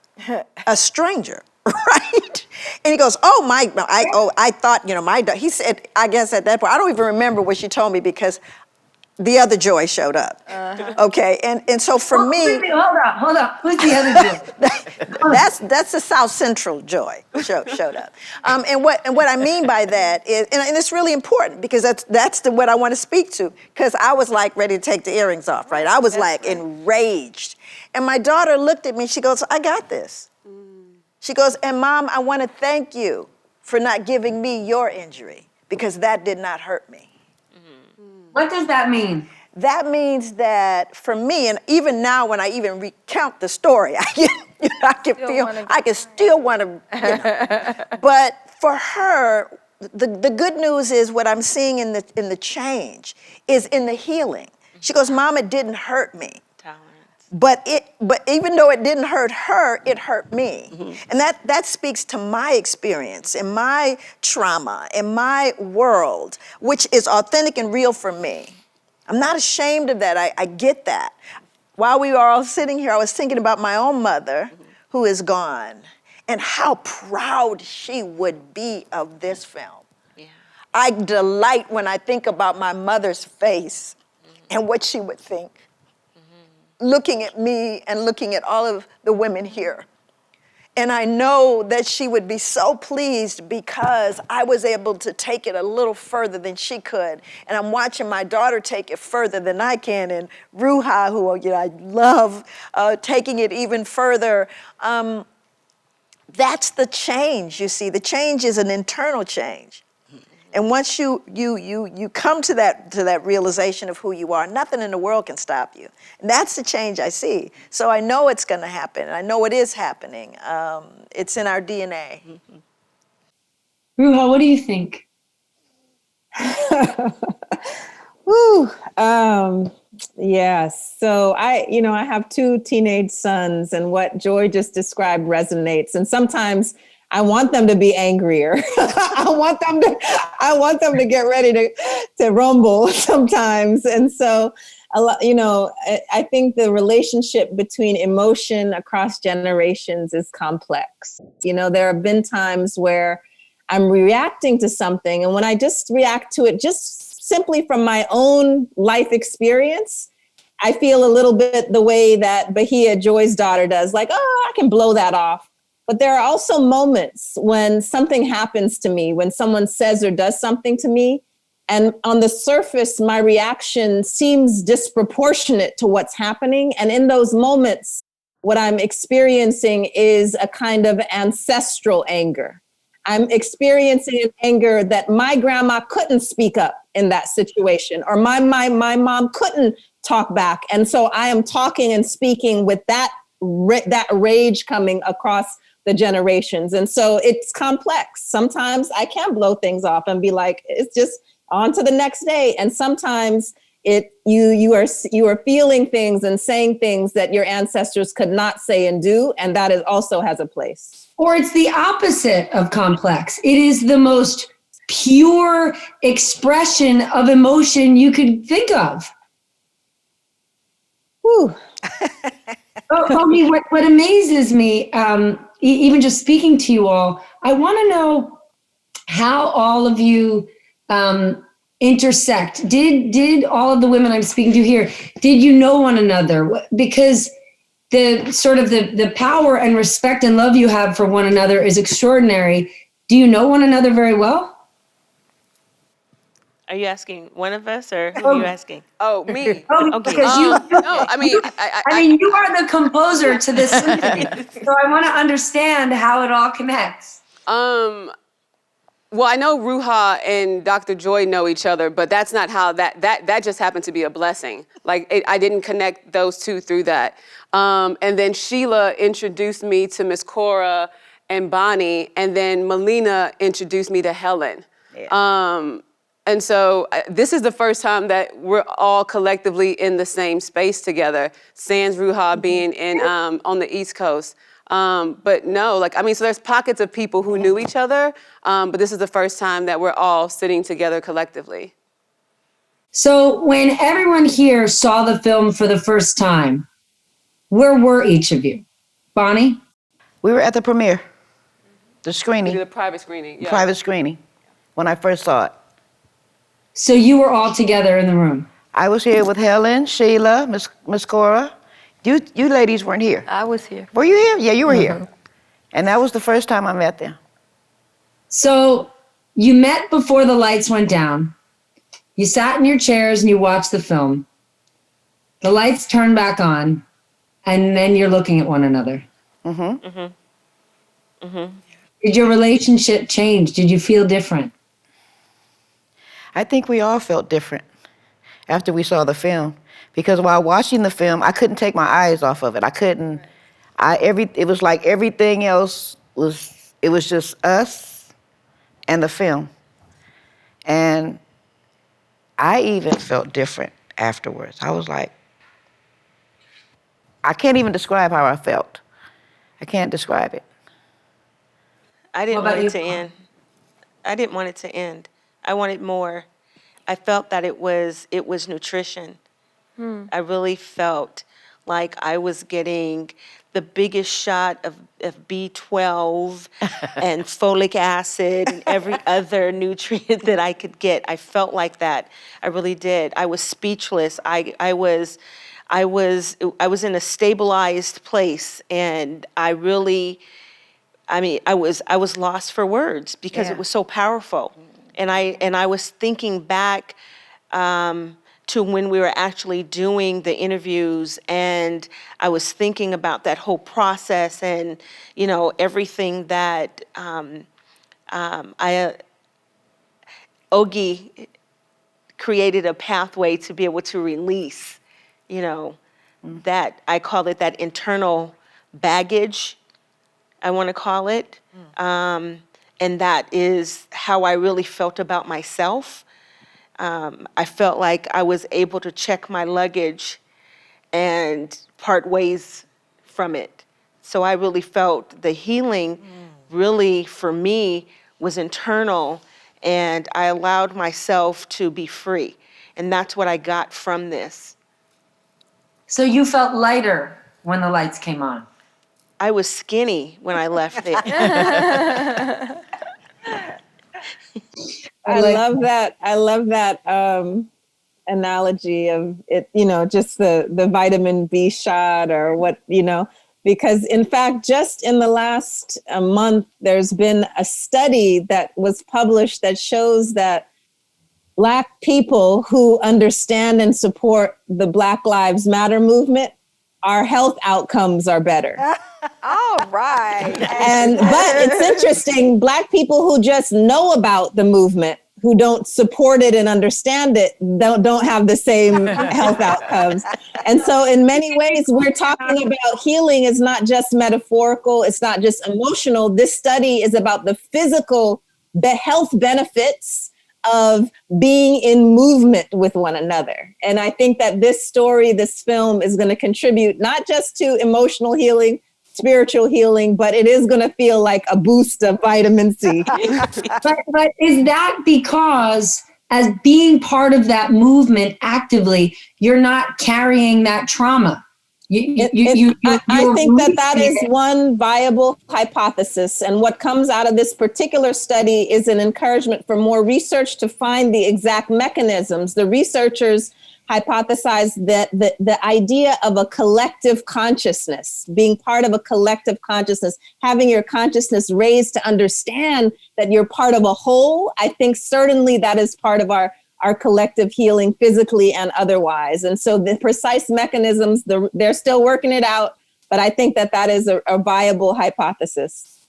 a stranger, right? And he goes, I thought, he said, I guess at that point, I don't even remember what she told me, because the other Joy showed up. Okay, and so for me,
Hold up. Who's the other Joy?
that's the South Central Joy showed up. And what I mean by that is, and it's really important because that's what I want to speak to, because I was like ready to take the earrings off, right? I was like enraged. And my daughter looked at me, she goes, I got this. She goes, and Mom, I want to thank you for not giving me your injury, because that did not hurt me.
What does that mean?
That means that for me, and even now when I even recount the story, I can still want to, but for her, the good news is what I'm seeing in the change is in the healing. She goes, Mom, it didn't hurt me. But even though it didn't hurt her, it hurt me. And that speaks to my experience and my trauma and my world, which is authentic and real for me. I'm not ashamed of that. I get that. While we were all sitting here, I was thinking about my own mother who is gone and how proud she would be of this film. Yeah. I delight when I think about my mother's face and what she would think, looking at me and looking at all of the women here. And I know that she would be so pleased because I was able to take it a little further than she could. And I'm watching my daughter take it further than I can. And Ruha, who I love, taking it even further. That's the change, you see. The change is an internal change. And once you come to that realization of who you are, nothing in the world can stop you. And that's the change I see. So I know it's going to happen. I know it is happening. It's in our DNA.
Ruha, what do you think?
Woo. Yes. So I have 2 teenage sons, and what Joy just described resonates. And sometimes I want them to be angrier. I want them to get ready to rumble sometimes. And so, I think the relationship between emotion across generations is complex. There have been times where I'm reacting to something, and when I just react to it just simply from my own life experience, I feel a little bit the way that Bahia, Joy's daughter, does, like, oh, I can blow that off. But there are also moments when something happens to me, when someone says or does something to me, and on the surface, my reaction seems disproportionate to what's happening. And in those moments, what I'm experiencing is a kind of ancestral anger. I'm experiencing an anger that my grandma couldn't speak up in that situation, or my mom couldn't talk back. And so I am talking and speaking with that rage coming across the generations. And so it's complex. Sometimes I can blow things off and be like, it's just on to the next day. And sometimes you are feeling things and saying things that your ancestors could not say and do. And that also has a place.
Or it's the opposite of complex. It is the most pure expression of emotion you could think of.
Whew.
What amazes me, even just speaking to you all, I want to know how all of you intersect. Did all of the women I'm speaking to here, did you know one another? Because the sort of the power and respect and love you have for one another is extraordinary. Do you know one another very well?
Are you asking one of us, or who are you asking?
Oh, me.
Okay. Because
No, I mean,
you are the composer to this symphony, so I want to understand how it all connects.
Well, I know Ruha and Dr. Joy know each other, but that's not how that just happened to be a blessing. Like, I didn't connect those two through that. And then Sheila introduced me to Miss Cora and Bonnie, and then Melina introduced me to Helen. Yeah. And so this is the first time that we're all collectively in the same space together, sans Ruha being in on the East Coast. But no, so there's pockets of people who knew each other, but this is the first time that we're all sitting together collectively.
So when everyone here saw the film for the first time, where were each of you? Bonnie?
We were at the premiere, the screening.
We did a private screening. Yeah.
Private screening, when I first saw it.
So you were all together in the room?
I was here with Helen, Sheila, Miss Cora. You ladies weren't here.
I was here.
Were you here? Yeah, you were here. And that was the first time I met them.
So you met before the lights went down. You sat in your chairs and you watched the film. The lights turned back on, and then you're looking at one another. Did your relationship change? Did you feel different?
I think we all felt different after we saw the film, because while watching the film, I couldn't take my eyes off of it. It was like everything else it was just us and the film. And I even felt different afterwards. I was like, I can't even describe how I felt. I can't describe it.
I didn't
What about
want it
you?
to end. I didn't want it to end. I wanted more. I felt that it was nutrition. I really felt like I was getting the biggest shot of B12 and folic acid and every other nutrient that I could get. I felt like that. I really did. I was speechless. I was in a stabilized place, and I was lost for words because
Yeah.
it was so powerful. And I was thinking back to when we were actually doing the interviews, and I was thinking about that whole process and, everything that Oge created a pathway to be able to release, that I call it that internal baggage, I want to call it. And that is how I really felt about myself. I felt like I was able to check my luggage and part ways from it. So I really felt the healing really, for me, was internal, and I allowed myself to be free. And that's what I got from this.
So you felt lighter when the lights came on.
I was skinny when I left there.
I love that analogy of it, just the vitamin B shot or what, because in fact, just in the last month, there's been a study that was published that shows that Black people who understand and support the Black Lives Matter movement, our health outcomes are better.
All right.
But it's interesting, Black people who just know about the movement, who don't support it and understand it, don't have the same health outcomes. And so in many ways, we're talking about healing is not just metaphorical, it's not just emotional. This study is about the physical health benefits of being in movement with one another. And I think that this film is going to contribute not just to emotional healing, spiritual healing, but it is going to feel like a boost of vitamin C.
But is that because, as being part of that movement actively, you're not carrying that trauma?
I think that is one viable hypothesis. And what comes out of this particular study is an encouragement for more research to find the exact mechanisms. The researchers hypothesized that the idea of a collective consciousness, being part of a collective consciousness, having your consciousness raised to understand that you're part of a whole, I think certainly that is part of our collective healing physically and otherwise. And so the precise mechanisms, they're still working it out, but I think that is a viable hypothesis.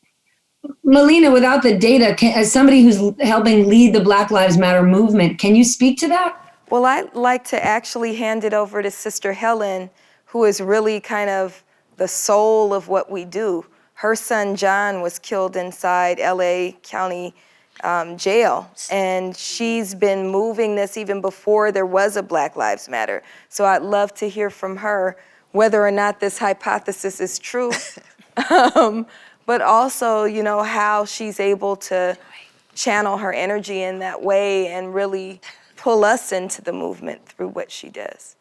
Melina, without the data, as somebody who's helping lead the Black Lives Matter movement, can you speak to that?
Well, I'd like to actually hand it over to Sister Helen, who is really kind of the soul of what we do. Her son, John, was killed inside LA County jail, and she's been moving this even before there was a Black Lives Matter. So I'd love to hear from her whether or not this hypothesis is true, but also, how she's able to channel her energy in that way and really pull us into the movement through what she does.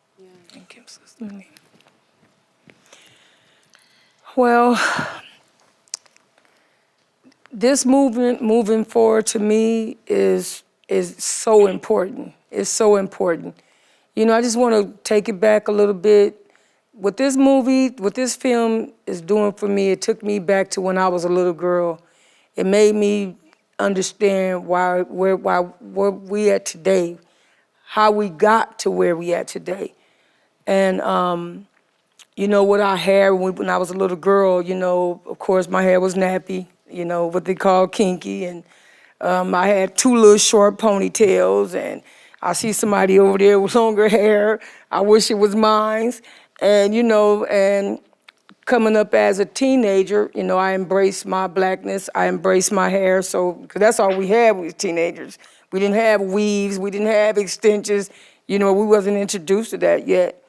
Thank you, Sister Melina. Well, this movement moving forward to me is so important. It's so important. I just want to take it back a little bit. What this film is doing for me, it took me back to when I was a little girl. It made me understand where we at today, how we got to where we at today. And, with our hair, when I was a little girl, of course my hair was nappy, what they call kinky. And I had 2 little short ponytails, and I see somebody over there with longer hair. I wish it was mine. And, and coming up as a teenager, I embraced my blackness. I embraced my hair. So, because that's all we had when we was teenagers. We didn't have weaves. We didn't have extensions. We wasn't introduced to that yet.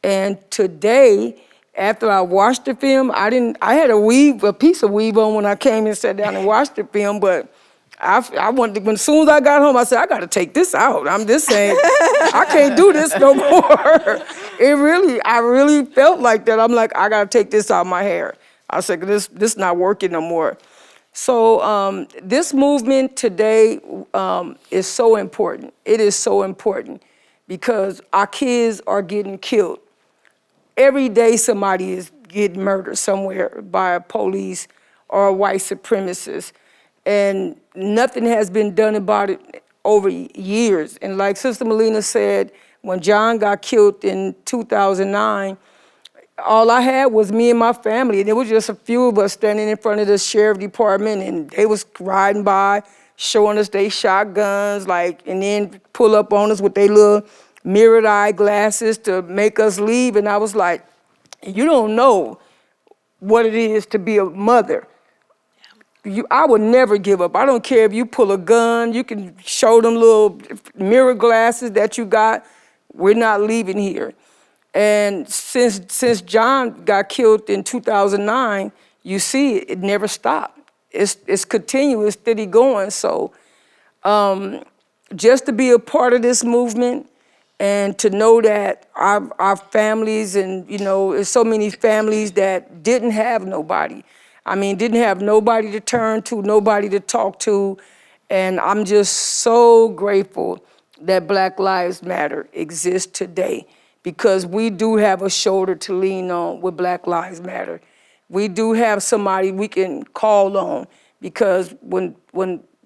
And today, after I watched the film, I had a piece of weave on when I came and sat down and watched the film, but I wanted to, as soon as I got home, I said, I got to take this out. I'm just saying, I can't do this no more. I really felt like that. I'm like, I got to take this out of my hair. I said, this not working no more. So this movement today is so important. It is so important because our kids are getting killed. Every day somebody is getting murdered somewhere by a police or a white supremacist. And nothing has been done about it over years. And like Sister Melina said, when John got killed in 2009, all I had was me and my family. And it was just a few of us standing in front of the sheriff department, and they was riding by, showing us they shotguns, and then pull up on us with their little mirrored eye glasses to make us leave. And I was like, you don't know what it is to be a mother. I would never give up. I don't care if you pull a gun, you can show them little mirror glasses that you got. We're not leaving here. And since John got killed in 2009, you see it never stopped. It's continuous, steady going. So just to be a part of this movement and to know that our families, and there's so many families that didn't have nobody. Didn't have nobody to turn to, nobody to talk to. And I'm just so grateful that Black Lives Matter exists today, because we do have a shoulder to lean on with Black Lives Matter. We do have somebody we can call on, because when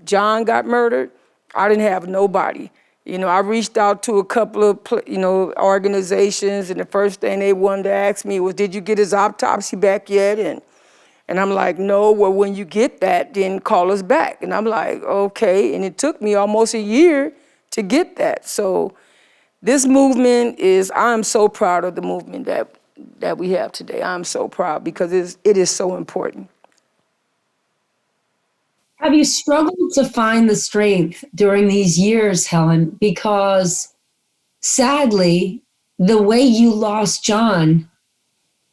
John got murdered, I didn't have nobody. I reached out to a couple of organizations, and the first thing they wanted to ask me was, did you get his autopsy back yet? And I'm like, no, well, when you get that, then call us back. And I'm like, okay. And it took me almost a year to get that. So this movement I'm so proud of the movement that we have today. I'm so proud, because it is so important.
Have you struggled to find the strength during these years, Helen? Because sadly, the way you lost John,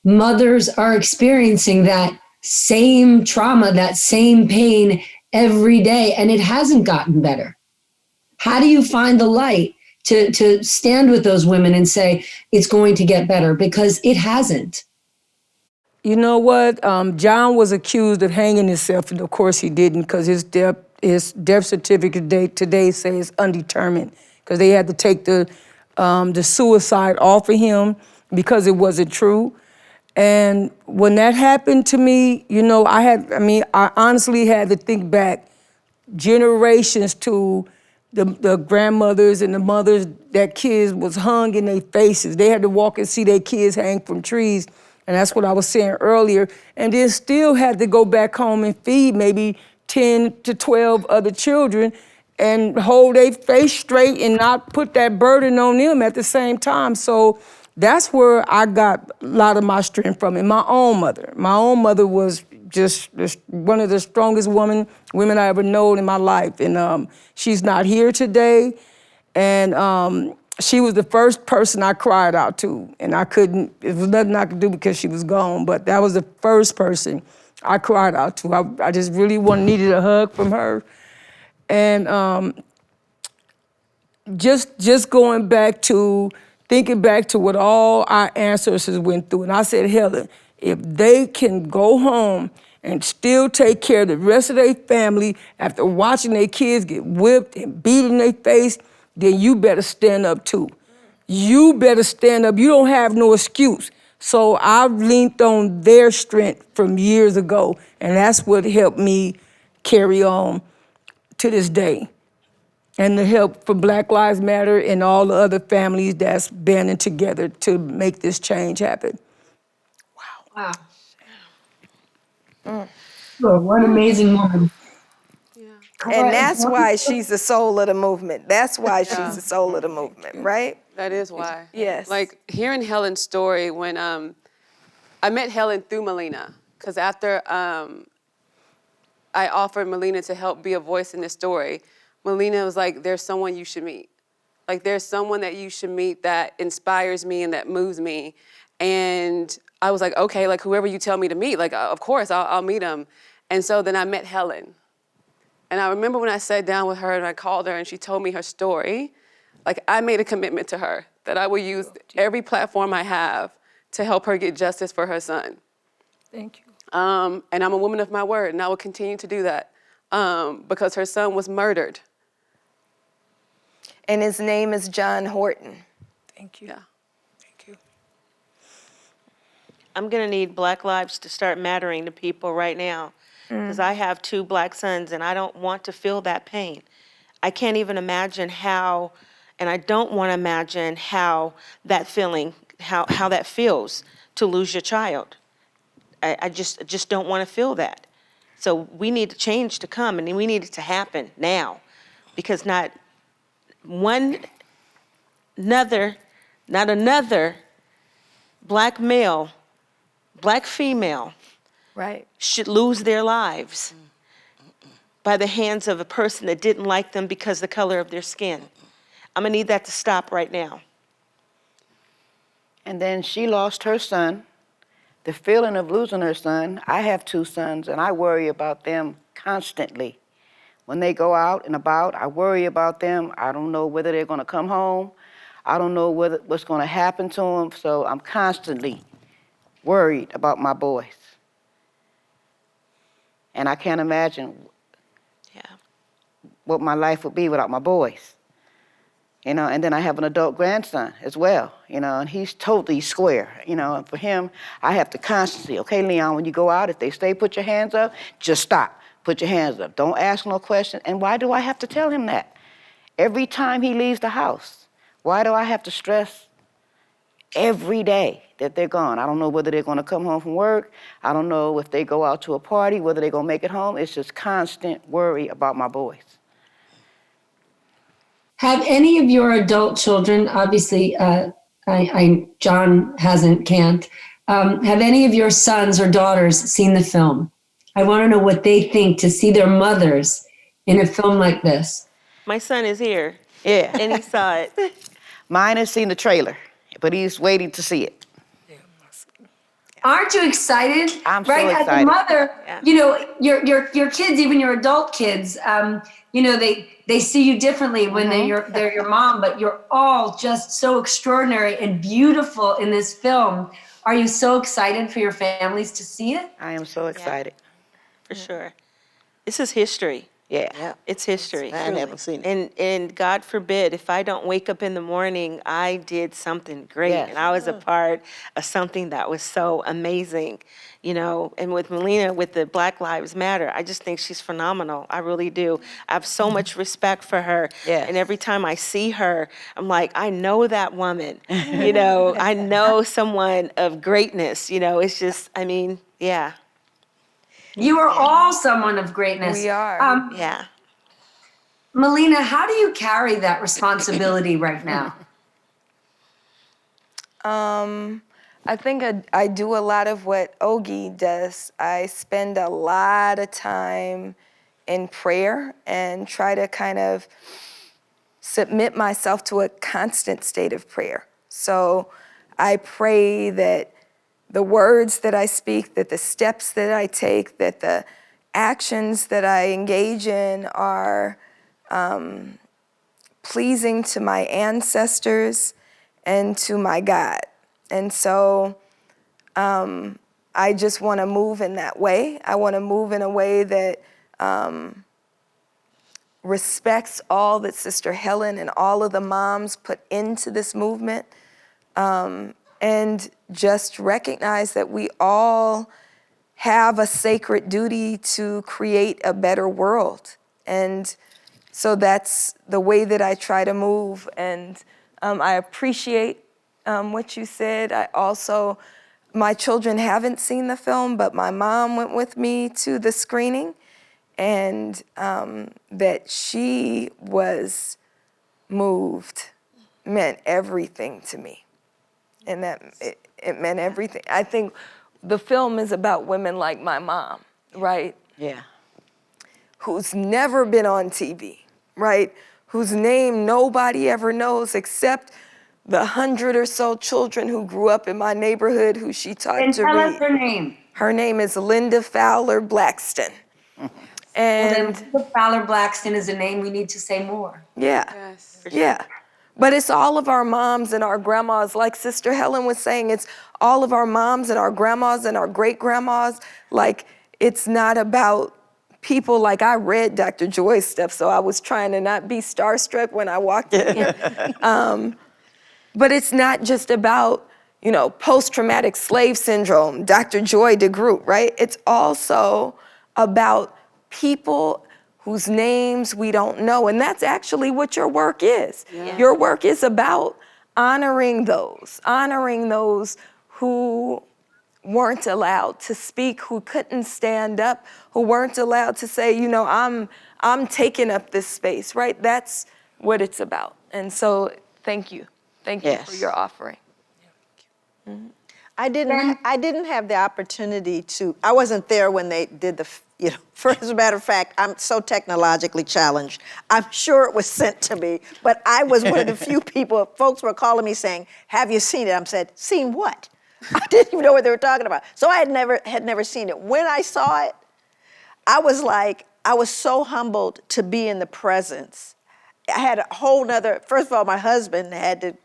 mothers are experiencing that same trauma, that same pain every day, and it hasn't gotten better. How do you find the light to stand with those women and say it's going to get better? Because it hasn't.
You know what? John was accused of hanging himself, and of course he didn't, because his death certificate today says undetermined, because they had to take the suicide off of him because it wasn't true. And when that happened to me, I honestly had to think back generations to the grandmothers and the mothers that kids was hung in their faces. They had to walk and see their kids hang from trees. And that's what I was saying earlier. And then still had to go back home and feed maybe 10 to 12 other children and hold their face straight and not put that burden on them at the same time. So that's where I got a lot of my strength from. And my own mother was just one of the strongest women I ever known in my life. And she's not here today. And she was the first person I cried out to. And it was nothing I could do because she was gone, but that was the first person I cried out to. I just really needed a hug from her. And just going back to, thinking back to what all our ancestors went through. And I said, Helen, if they can go home and still take care of the rest of their family after watching their kids get whipped and beat in their face, then you better stand up too. you better stand up. You don't have no excuse. So I've leaned on their strength from years ago, and that's what helped me carry on to this day. And the help for Black Lives Matter and all the other families that's banding together to make this change happen.
Wow. Oh, what an amazing woman.
And that's why she's the soul of the movement. That's why she's the soul of the movement, right?
That is why.
Yes.
Like hearing Helen's story when I met Helen through Melina, because after I offered Melina to help be a voice in this story, Melina was like, there's someone you should meet. Like there's someone that you should meet that inspires me and that moves me. And I was like, okay, like whoever you tell me to meet, like of course I'll meet him. And so then I met Helen. And I remember when I sat down with her and I called her and she told me her story, like I made a commitment to her that I would use every platform I have to help her get justice for her son.
Thank you.
And I'm a woman of my word, and I will continue to do that because her son was murdered.
And his name is John Horton.
Thank you.
Yeah.
Thank you.
I'm gonna need Black lives to start mattering to people right now. Because I have 2 Black sons and I don't want to feel that pain. I can't even imagine how, and I don't want to imagine how that feeling, how that feels to lose your child. I just don't want to feel that. So we need the change to come and we need it to happen now. Because not another Black male, Black female,
Right.
should lose their lives by the hands of a person that didn't like them because of the color of their skin. I'm gonna need that to stop right now.
And then she lost her son. The feeling of losing her son, I have 2 sons, and I worry about them constantly. When they go out and about, I worry about them. I don't know whether they're gonna come home. I don't know what's gonna happen to them, so I'm constantly worried about my boys. And I can't imagine
Yeah.
what my life would be without my boys. You know, and then I have an adult grandson as well, you know, and he's totally square, you know, and for him, I have to constantly, okay, Leon, when you go out, if they say put your hands up, just stop, put your hands up. Don't ask no question. And why do I have to tell him that? Every time he leaves the house, why do I have to stress every day that they're gone? I don't know whether they're gonna come home from work. I don't know if they go out to a party, whether they're gonna make it home. It's just constant worry about my boys.
Have any of your adult children, obviously, John can't, have any of your sons or daughters seen the film? I want to know what they think to see their mothers in a film like this.
My son is here.
Yeah.
And he saw it.
Mine has seen the trailer, but he's waiting to see it.
Aren't you excited?
I'm so
right? As a
excited.
mother,
Yeah.
you know, your kids, even your adult kids, you know, they see you differently when they're your mom, but you're all just so extraordinary and beautiful in this film. Are you so excited for your families to see it?
I am so excited.
For sure. This is history.
Yeah.
It's history.
I never seen it.
And God forbid, if I don't wake up in the morning, I did something great.
Yes.
And I was a part of something that was so amazing, you know. And with Melina, with the Black Lives Matter, I just think she's phenomenal. I really do. I have so much respect for her.
Yes.
And every time I see her, I'm like, I know that woman. You know, I know someone of greatness. You know, it's just, I mean, yeah.
You are all someone of greatness.
We are.
Yeah.
Melina, how do you carry that responsibility right now?
I think I do a lot of what Oge does. I spend a lot of time in prayer and try to kind of submit myself to a constant state of prayer. So I pray that the words that I speak, that the steps that I take, that the actions that I engage in are pleasing to my ancestors and to my God. And so I just want to move in that way. I want to move in a way that respects all that Sister Helen and all of the moms put into this movement, and just recognize that we all have a sacred duty to create a better world. And so that's the way that I try to move. And I appreciate what you said. I also, my children haven't seen the film, but my mom went with me to the screening, and that she was moved meant everything to me. And that it meant everything. I think the film is about women like my mom, right?
Yeah.
Who's never been on TV, right? Whose name nobody ever knows except the 100 or so children who grew up in my neighborhood who she taught
And
to
tell us
read.
her name.
Her name is Linda Fowler Blackston.
Well,
And
then Fowler Blackston is a name we need to say more.
yeah,
Yes.
yeah. But it's all of our moms and our grandmas. Like Sister Helen was saying, it's all of our moms and our grandmas and our great-grandmas. Like, it's not about people. Like, I read Dr. Joy's stuff, so I was trying to not be starstruck when I walked in here. But it's not just about, you know, post-traumatic slave syndrome, Dr. Joy DeGroot, right? It's also about people whose names we don't know. And that's actually what your work is.
Yeah.
Your work is about honoring those who weren't allowed to speak, who couldn't stand up, who weren't allowed to say, you know, I'm taking up this space, right? That's what it's about. And so thank you. Thank you for your offering.
I didn't have the opportunity to, I wasn't there when they did the, you know, for as a matter of fact, I'm so technologically challenged. I'm sure it was sent to me, but I was one of the few people, folks were calling me saying, have you seen it? I said, seen what? I didn't even know what they were talking about. So I had never seen it. When I saw it, I was so humbled to be in the presence. I had a whole nother, first of all, my husband had to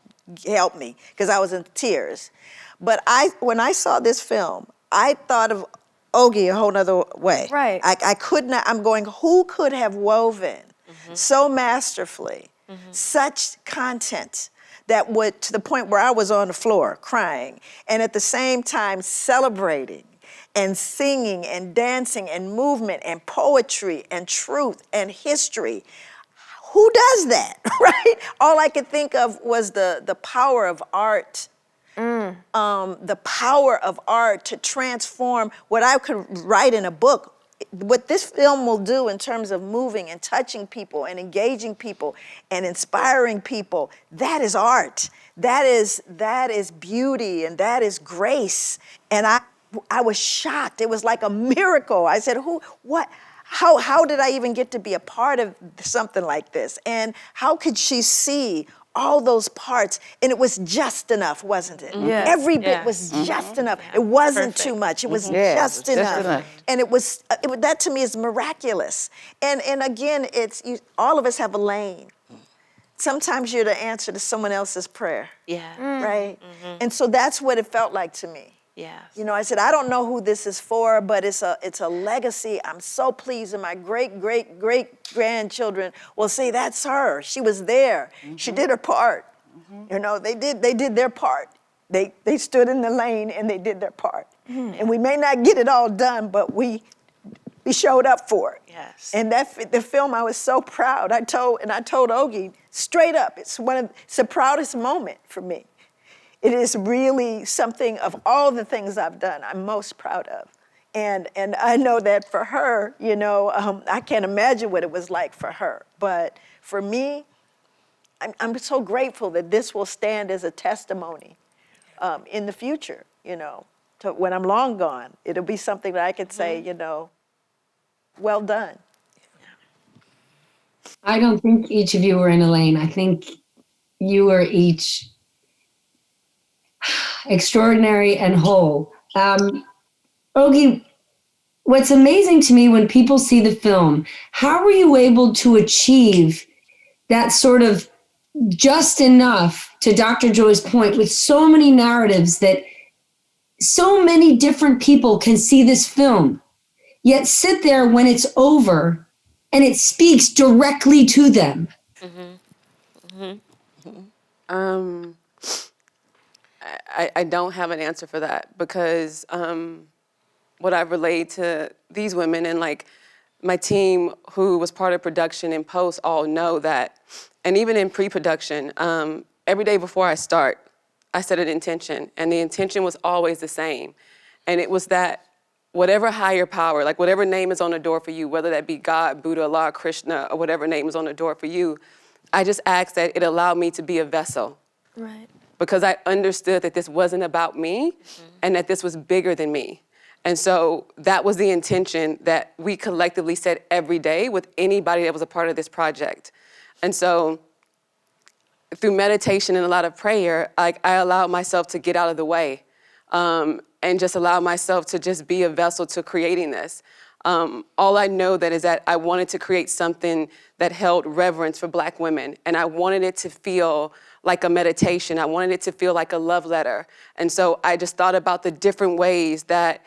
help me because I was in tears. But when I saw this film, I thought of Oge a whole nother way.
Right.
I could not, I'm going, who could have woven so masterfully such content that would, to the point where I was on the floor crying, and at the same time celebrating and singing and dancing and movement and poetry and truth and history. Who does that, right? All I could think of was the power of art. The power of art to transform what I could write in a book. What this film will do in terms of moving and touching people and engaging people and inspiring people, that is art. That is beauty and that is grace. And I was shocked. It was like a miracle. I said, how did I even get to be a part of something like this? And how could she see all those parts? And it was just enough, wasn't it?
Yes.
Every bit was just enough. It wasn't too much. It was just enough. And it was that to me is miraculous. And again, all of us have a lane. Sometimes you're the answer to someone else's prayer.
Yeah.
Right? And so that's what it felt like to me.
Yes.
You know, I said, I don't know who this is for, but it's a legacy. I'm so pleased, and my great-great-great-grandchildren will say, that's her. She was there. She did her part. You know, they did their part. They stood in the lane and they did their part. And we may not get it all done, but we showed up for it.
Yes.
And the film, I was so proud. I told Oge straight up, it's the proudest moment for me. It is really something of all the things I've done, I'm most proud of. And I know that for her, you know, I can't imagine what it was like for her. But for me, I'm so grateful that this will stand as a testimony in the future, you know. To when I'm long gone, it'll be something that I could say, you know, well done.
I don't think each of you were in a lane. I think you were each extraordinary and whole. Oge, what's amazing to me when people see the film, how were you able to achieve that sort of just enough, to Dr. Joy's point, with so many narratives that so many different people can see this film, yet sit there when it's over and it speaks directly to them?
I don't have an answer for that because what I've relayed to these women and like my team who was part of production and post all know that, and even in pre-production, every day before I start, I set an intention, and the intention was always the same. And it was that whatever higher power, like whatever name is on the door for you, whether that be God, Buddha, Allah, Krishna, or whatever name is on the door for you, I just asked that it allow me to be a vessel.
Right.
Because I understood that this wasn't about me and that this was bigger than me. And so that was the intention that we collectively set every day with anybody that was a part of this project. And so through meditation and a lot of prayer, I allowed myself to get out of the way and just allow myself to just be a vessel to creating this. All I know that is that I wanted to create something that held reverence for Black women, and I wanted it to feel like a meditation. I wanted it to feel like a love letter. And so I just thought about the different ways that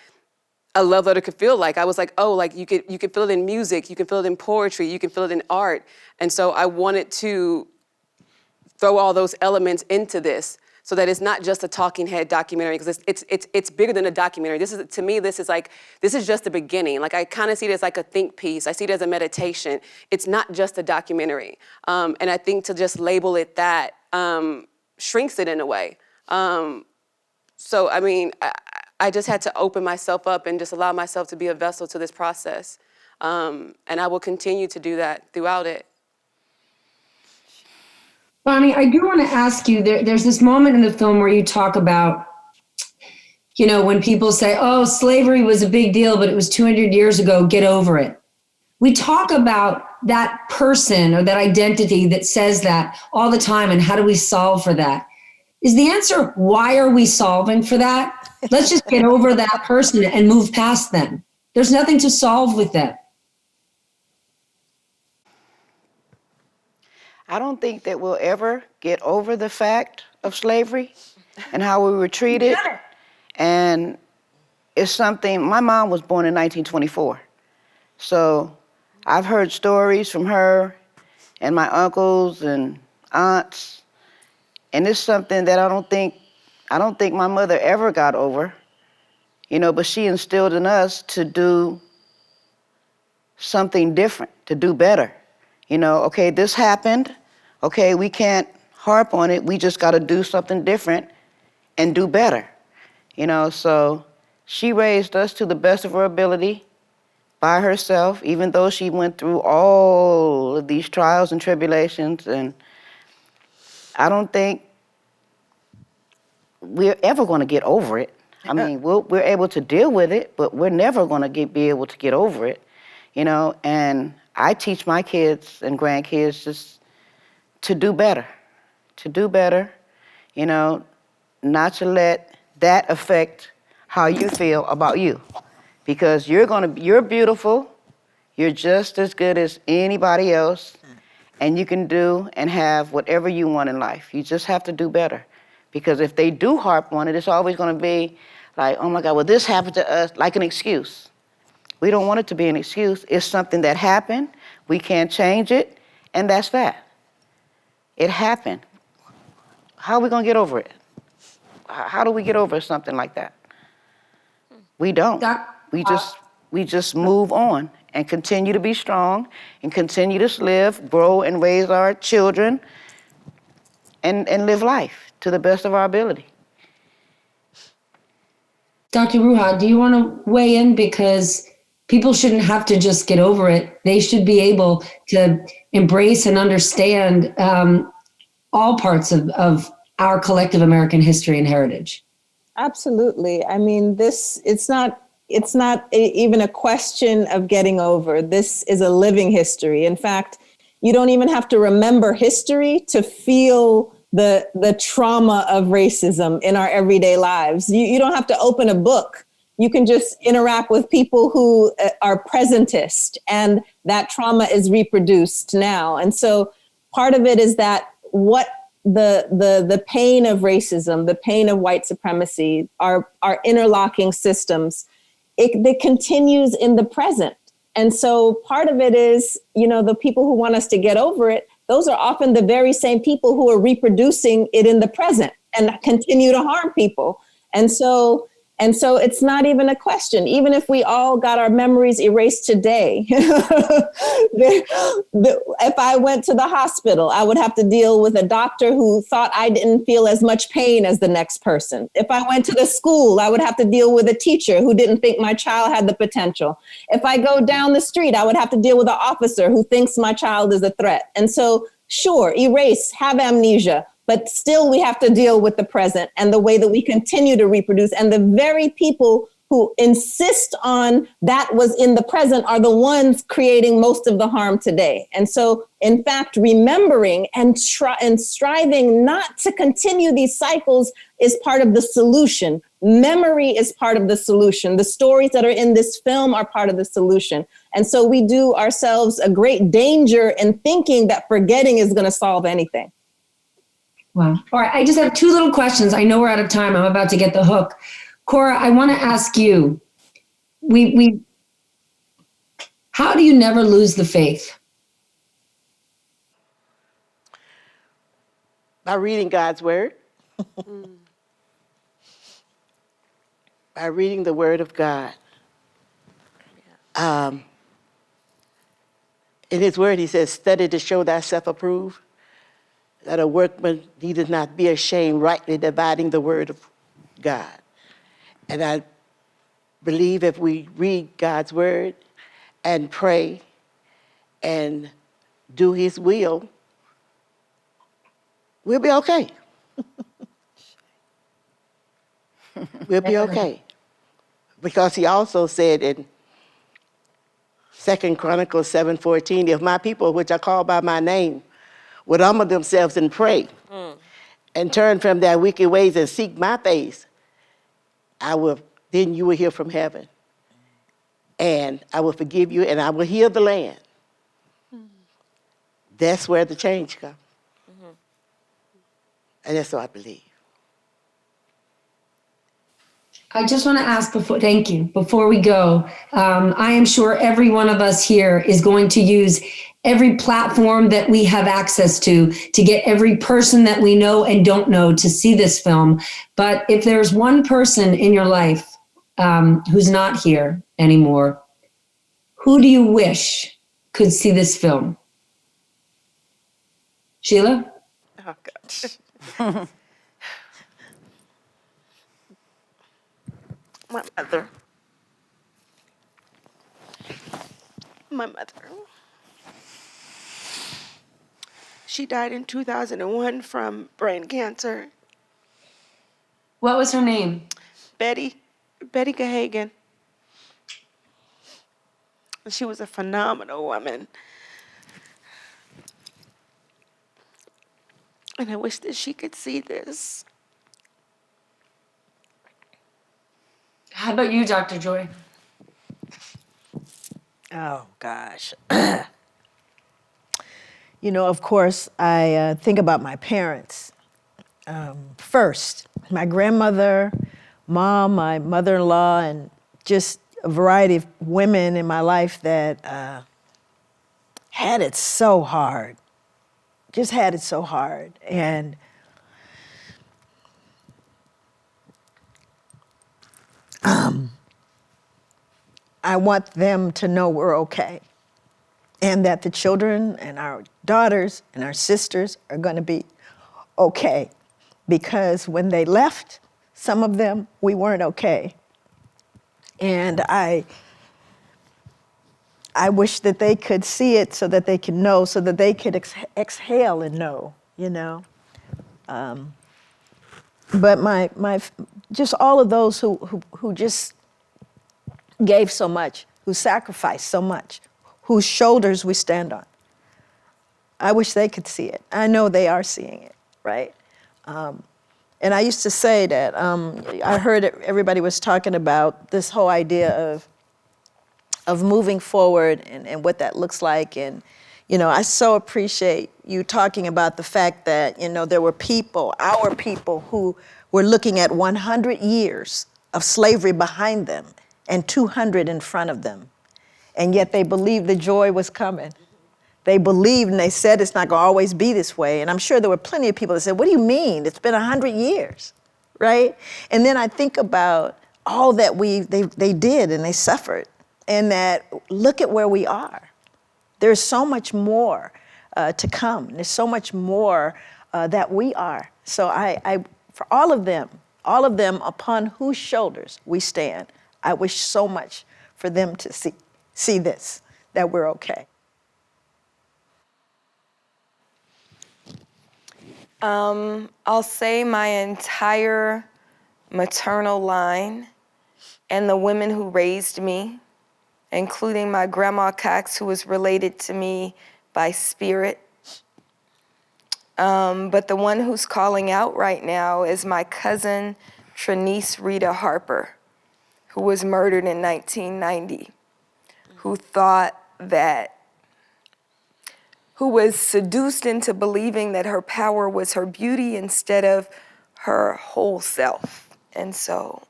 a love letter could feel like. I was like, oh, like you could feel it in music, you can feel it in poetry, you can feel it in art. And so I wanted to throw all those elements into this so that it's not just a talking head documentary, because it's bigger than a documentary. This is, to me, this is just the beginning. Like I kind of see it as like a think piece. I see it as a meditation. It's not just a documentary. And I think to just label it that shrinks it in a way. So, I mean, I just had to open myself up and just allow myself to be a vessel to this process. And I will continue to do that throughout it.
Bonnie, I do want to ask you, there's this moment in the film where you talk about, you know, when people say, oh, slavery was a big deal, but it was 200 years ago, get over it. We talk about that person or that identity that says that all the time, and how do we solve for that? Is the answer, why are we solving for that? Let's just get over that person and move past them. There's nothing to solve with them.
I don't think that we'll ever get over the fact of slavery and how we were treated. And it's something, my mom was born in 1924. So I've heard stories from her and my uncles and aunts. And it's something that I don't think my mother ever got over, you know, but she instilled in us to do something different, to do better. You know, okay, this happened. Okay, we can't harp on it. We just got to do something different and do better. You know, so she raised us to the best of her ability by herself, even though she went through all of these trials and tribulations. And I don't think we're ever going to get over it. I mean, we're able to deal with it, but we're never going to be able to get over it, you know. And I teach my kids and grandkids just to do better, you know, not to let that affect how you feel about you, because you're beautiful, you're just as good as anybody else, and you can do and have whatever you want in life. You just have to do better, because if they do harp on it, it's always going to be like, oh my God, well, this happened to us, like an excuse. We don't want it to be an excuse. It's something that happened. We can't change it, and that's that. It happened. How are we going to get over it? How do we get over something like that? We don't. We just move on and continue to be strong and continue to live, grow, and raise our children and live life to the best of our ability.
Dr. Ruha, do you want to weigh in? Because people shouldn't have to just get over it. They should be able to embrace and understand all parts of our collective American history and heritage.
Absolutely. I mean, it's not even a question of getting over. This is a living history. In fact, you don't even have to remember history to feel the trauma of racism in our everyday lives. You don't have to open a book. You can just interact with people who are presentist, and that trauma is reproduced now. And so part of it is that what the pain of racism, the pain of white supremacy, our interlocking systems, it continues in the present. And so part of it is, the people who want us to get over it, those are often the very same people who are reproducing it in the present and continue to harm people. And so it's not even a question. Even if we all got our memories erased today, if I went to the hospital, I would have to deal with a doctor who thought I didn't feel as much pain as the next person. If I went to the school, I would have to deal with a teacher who didn't think my child had the potential. If I go down the street, I would have to deal with an officer who thinks my child is a threat. And so, sure, erase, have amnesia. But still, we have to deal with the present and the way that we continue to reproduce. And the very people who insist on that was in the present are the ones creating most of the harm today. And so, in fact, remembering and striving not to continue these cycles is part of the solution. Memory is part of the solution. The stories that are in this film are part of the solution. And so we do ourselves a great danger in thinking that forgetting is going to solve anything.
Wow. All right. I just have two little questions. I know we're out of time. I'm about to get the hook. Cora, I want to ask you, how do you never lose the faith?
By reading God's word. By reading the word of God. In his word, he says, study to show thyself approved, that a workman needeth not be ashamed, rightly dividing the word of God. And I believe if we read God's word and pray and do his will, we'll be okay. We'll be okay. Because he also said in 2 Chronicles 7:14, if my people, which are called by my name, would humble themselves and pray and turn from their wicked ways and seek my face, then you will hear from heaven. And I will forgive you and I will heal the land. That's where the change comes. And that's what I believe.
I just want to ask before we go, I am sure every one of us here is going to use every platform that we have access to get every person that we know and don't know to see this film. But if there's one person in your life who's not here anymore, who do you wish could see this film? Sheila?
Oh, gosh. My mother. My mother. She died in 2001 from brain cancer.
What was her name?
Betty Gahagan. She was a phenomenal woman. And I wish that she could see this.
How about you, Dr. Joy?
Oh, gosh. Of course, I think about my parents. First, my grandmother, mom, my mother-in-law, and just a variety of women in my life that had it so hard, just had it so hard. And I want them to know we're okay. And that the children and our daughters and our sisters are going to be okay. Because when they left, some of them, we weren't okay. And I wish that they could see it so that they can know, so that they could exhale and know, But just all of those who just gave so much, who sacrificed so much, whose shoulders we stand on. I wish they could see it. I know they are seeing it, right? And I used to say that, I heard everybody was talking about this whole idea of moving forward and what that looks like. And, I so appreciate you talking about the fact that, there were people, our people, who were looking at 100 years of slavery behind them and 200 in front of them. And yet they believed the joy was coming. They believed and they said it's not going to always be this way. And I'm sure there were plenty of people that said, what do you mean? It's been 100 years, right? And then I think about all that they did and they suffered. And that look at where we are. There's so much more to come. There's so much more that we are. So I, for all of them upon whose shoulders we stand, I wish so much for them to see this, that we're okay.
I'll say my entire maternal line and the women who raised me, including my grandma Cox, who was related to me by spirit. But the one who's calling out right now is my cousin, Trinice Rita Harper, who was murdered in 1990, who was seduced into believing that her power was her beauty instead of her whole self. And so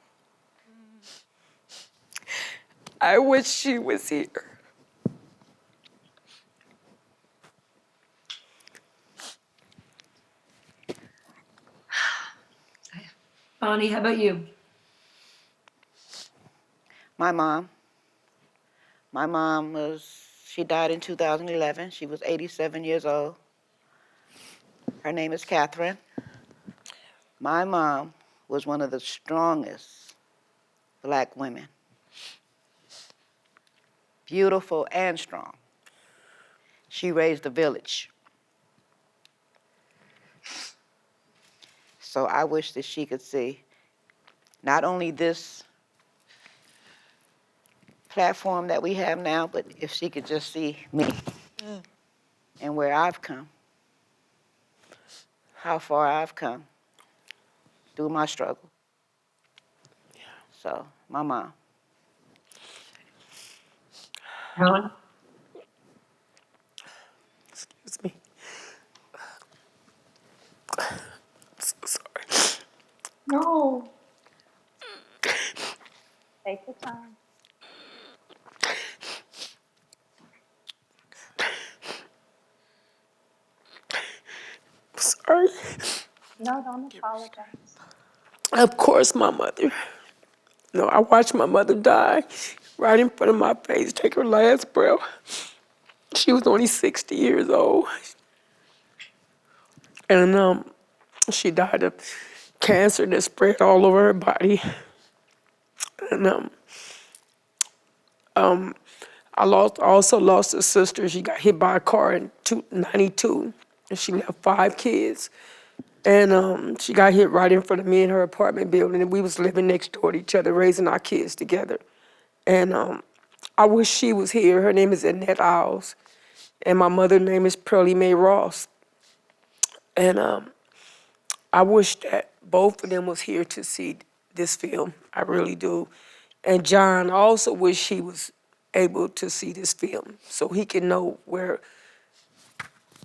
I wish she was here.
Bonnie, how about you?
My mom. She died in 2011. She was 87 years old. Her name is Catherine. My mom was one of the strongest Black women. Beautiful and strong. She raised a village. So I wish that she could see not only this platform that we have now, but if she could just see me and where I've come, how far I've come through my struggle. So, my mom.
Helen?
Excuse me. I'm so sorry.
No.
Take your time.
I'm sorry.
No, don't apologize.
Of course, my mother. No, I watched my mother die right in front of my face, take her last breath. She was only 60 years old. And she died of cancer that spread all over her body. And I also lost a sister. She got hit by a car in 92, and she left 5 kids. And she got hit right in front of me in her apartment building, and we was living next door to each other, raising our kids together. And I wish she was here. Her name is Annette Isles, and my mother's name is Pearlie Mae Ross. And I wish that both of them was here to see this film. I really do. And John, I also wish he was able to see this film so he can know where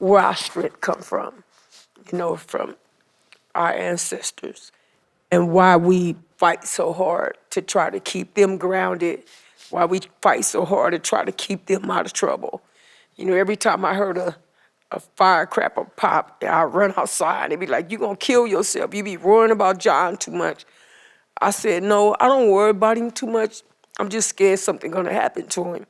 our strength come from, from our ancestors, and why we fight so hard to try to keep them grounded, why we fight so hard to try to keep them out of trouble. Every time I heard a firecracker pop, I run outside and be like, "You gonna kill yourself. You be worrying about John too much." I said, "No, I don't worry about him too much. I'm just scared something gonna happen to him."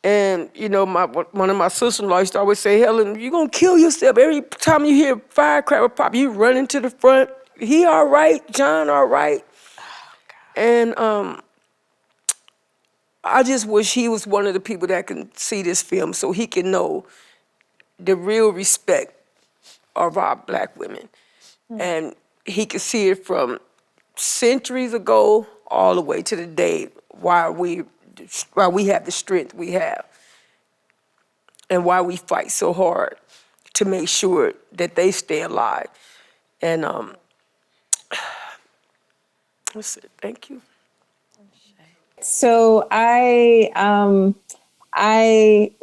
And, one of my sister-in-law used to always say, "Helen, you gonna kill yourself. Every time you hear a firecracker pop, you running to the front. He all right? John all right?" And I just wish he was one of the people that can see this film so he can know the real respect of our Black women. And he could see it from centuries ago all the way to the day why we have the strength we have and why we fight so hard to make sure that they stay alive. And that's it. Thank you.
So I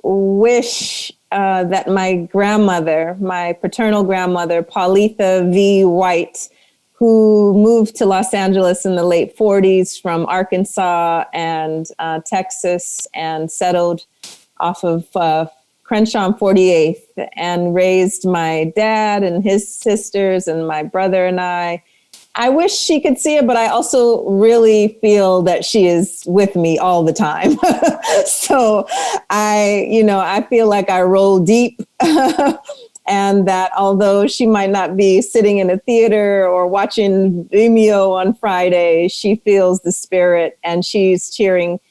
wish that my grandmother, my paternal grandmother, Paulitha V. White, who moved to Los Angeles in the late 40s from Arkansas and Texas and settled off of Crenshaw and 48th and raised my dad and his sisters and my brother and I. I wish she could see it, but I also really feel that she is with me all the time. So I feel like I roll deep. And that although she might not be sitting in a theater or watching Vimeo on Friday, she feels the spirit and she's cheering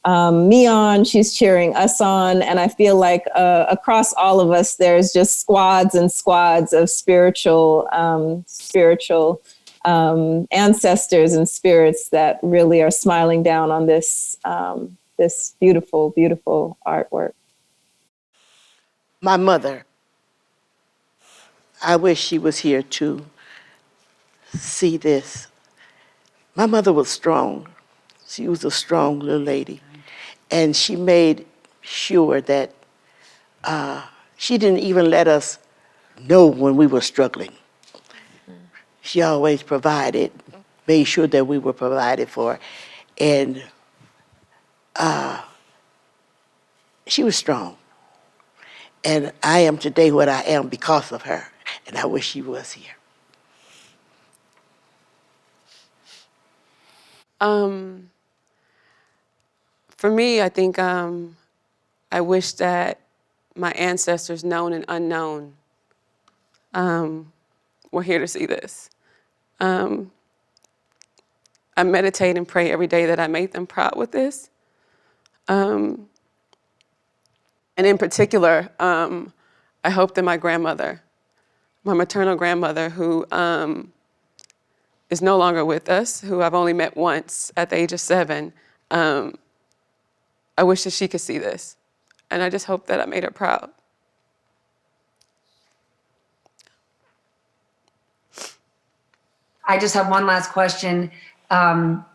me on, she's cheering us on. And I feel like across all of us, there's just squads and squads of spiritual ancestors and spirits that really are smiling down on this beautiful, beautiful artwork.
My mother, I wish she was here to see this. My mother was strong. She was a strong little lady. And she made sure that she didn't even let us know when we were struggling. She always provided, made sure that we were provided for. And she was strong. And I am today what I am because of her. And I wish she was here.
For me, I think I wish that my ancestors, known and unknown, were here to see this. I meditate and pray every day that I make them proud with this. And in particular, I hope that my grandmother, my maternal grandmother, who is no longer with us, who I've only met once at the age of 7, I wish that she could see this. And I just hope that I made her proud.
I just have one last question to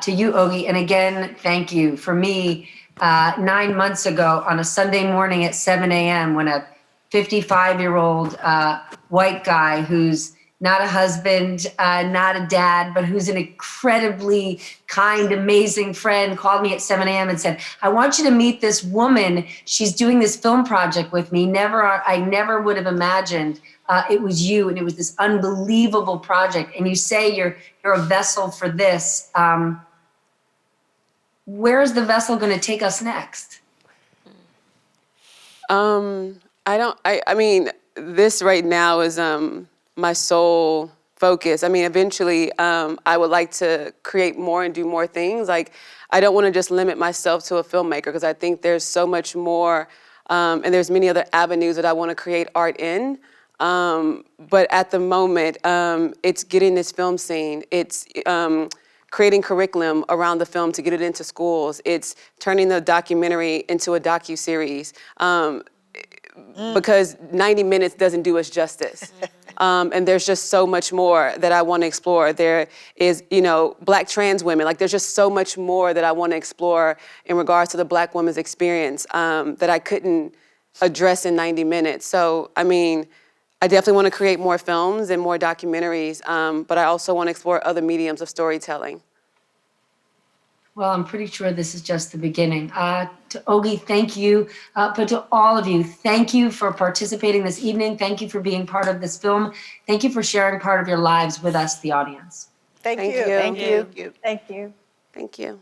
you, Oge. And again, thank you. For me, 9 months ago on a Sunday morning at 7 a.m., when a 55-year-old white guy who's not a husband, not a dad, but who's an incredibly kind, amazing friend, called me at 7 a.m. and said, I want you to meet this woman. She's doing this film project with me. I never would have imagined it was you, and it was this unbelievable project. And you say you're a vessel for this. Where's the vessel going to take us next?
I mean, this right now is my sole focus. I mean, eventually I would like to create more and do more things. Like, I don't want to just limit myself to a filmmaker, because I think there's so much more, and there's many other avenues that I want to create art in. But at the moment, it's getting this film seen. It's creating curriculum around the film to get it into schools. It's turning the documentary into a docuseries. Because 90 minutes doesn't do us justice. And there's just so much more that I want to explore. There is, Black trans women. Like, there's just so much more that I want to explore in regards to the Black woman's experience that I couldn't address in 90 minutes. So, I mean, I definitely want to create more films and more documentaries, but I also want to explore other mediums of storytelling.
Well, I'm pretty sure this is just the beginning. To Oge, thank you. But to all of you, thank you for participating this evening. Thank you for being part of this film. Thank you for sharing part of your lives with us, the audience.
Thank you.
Thank you.
Thank you.
Thank you.
Thank you.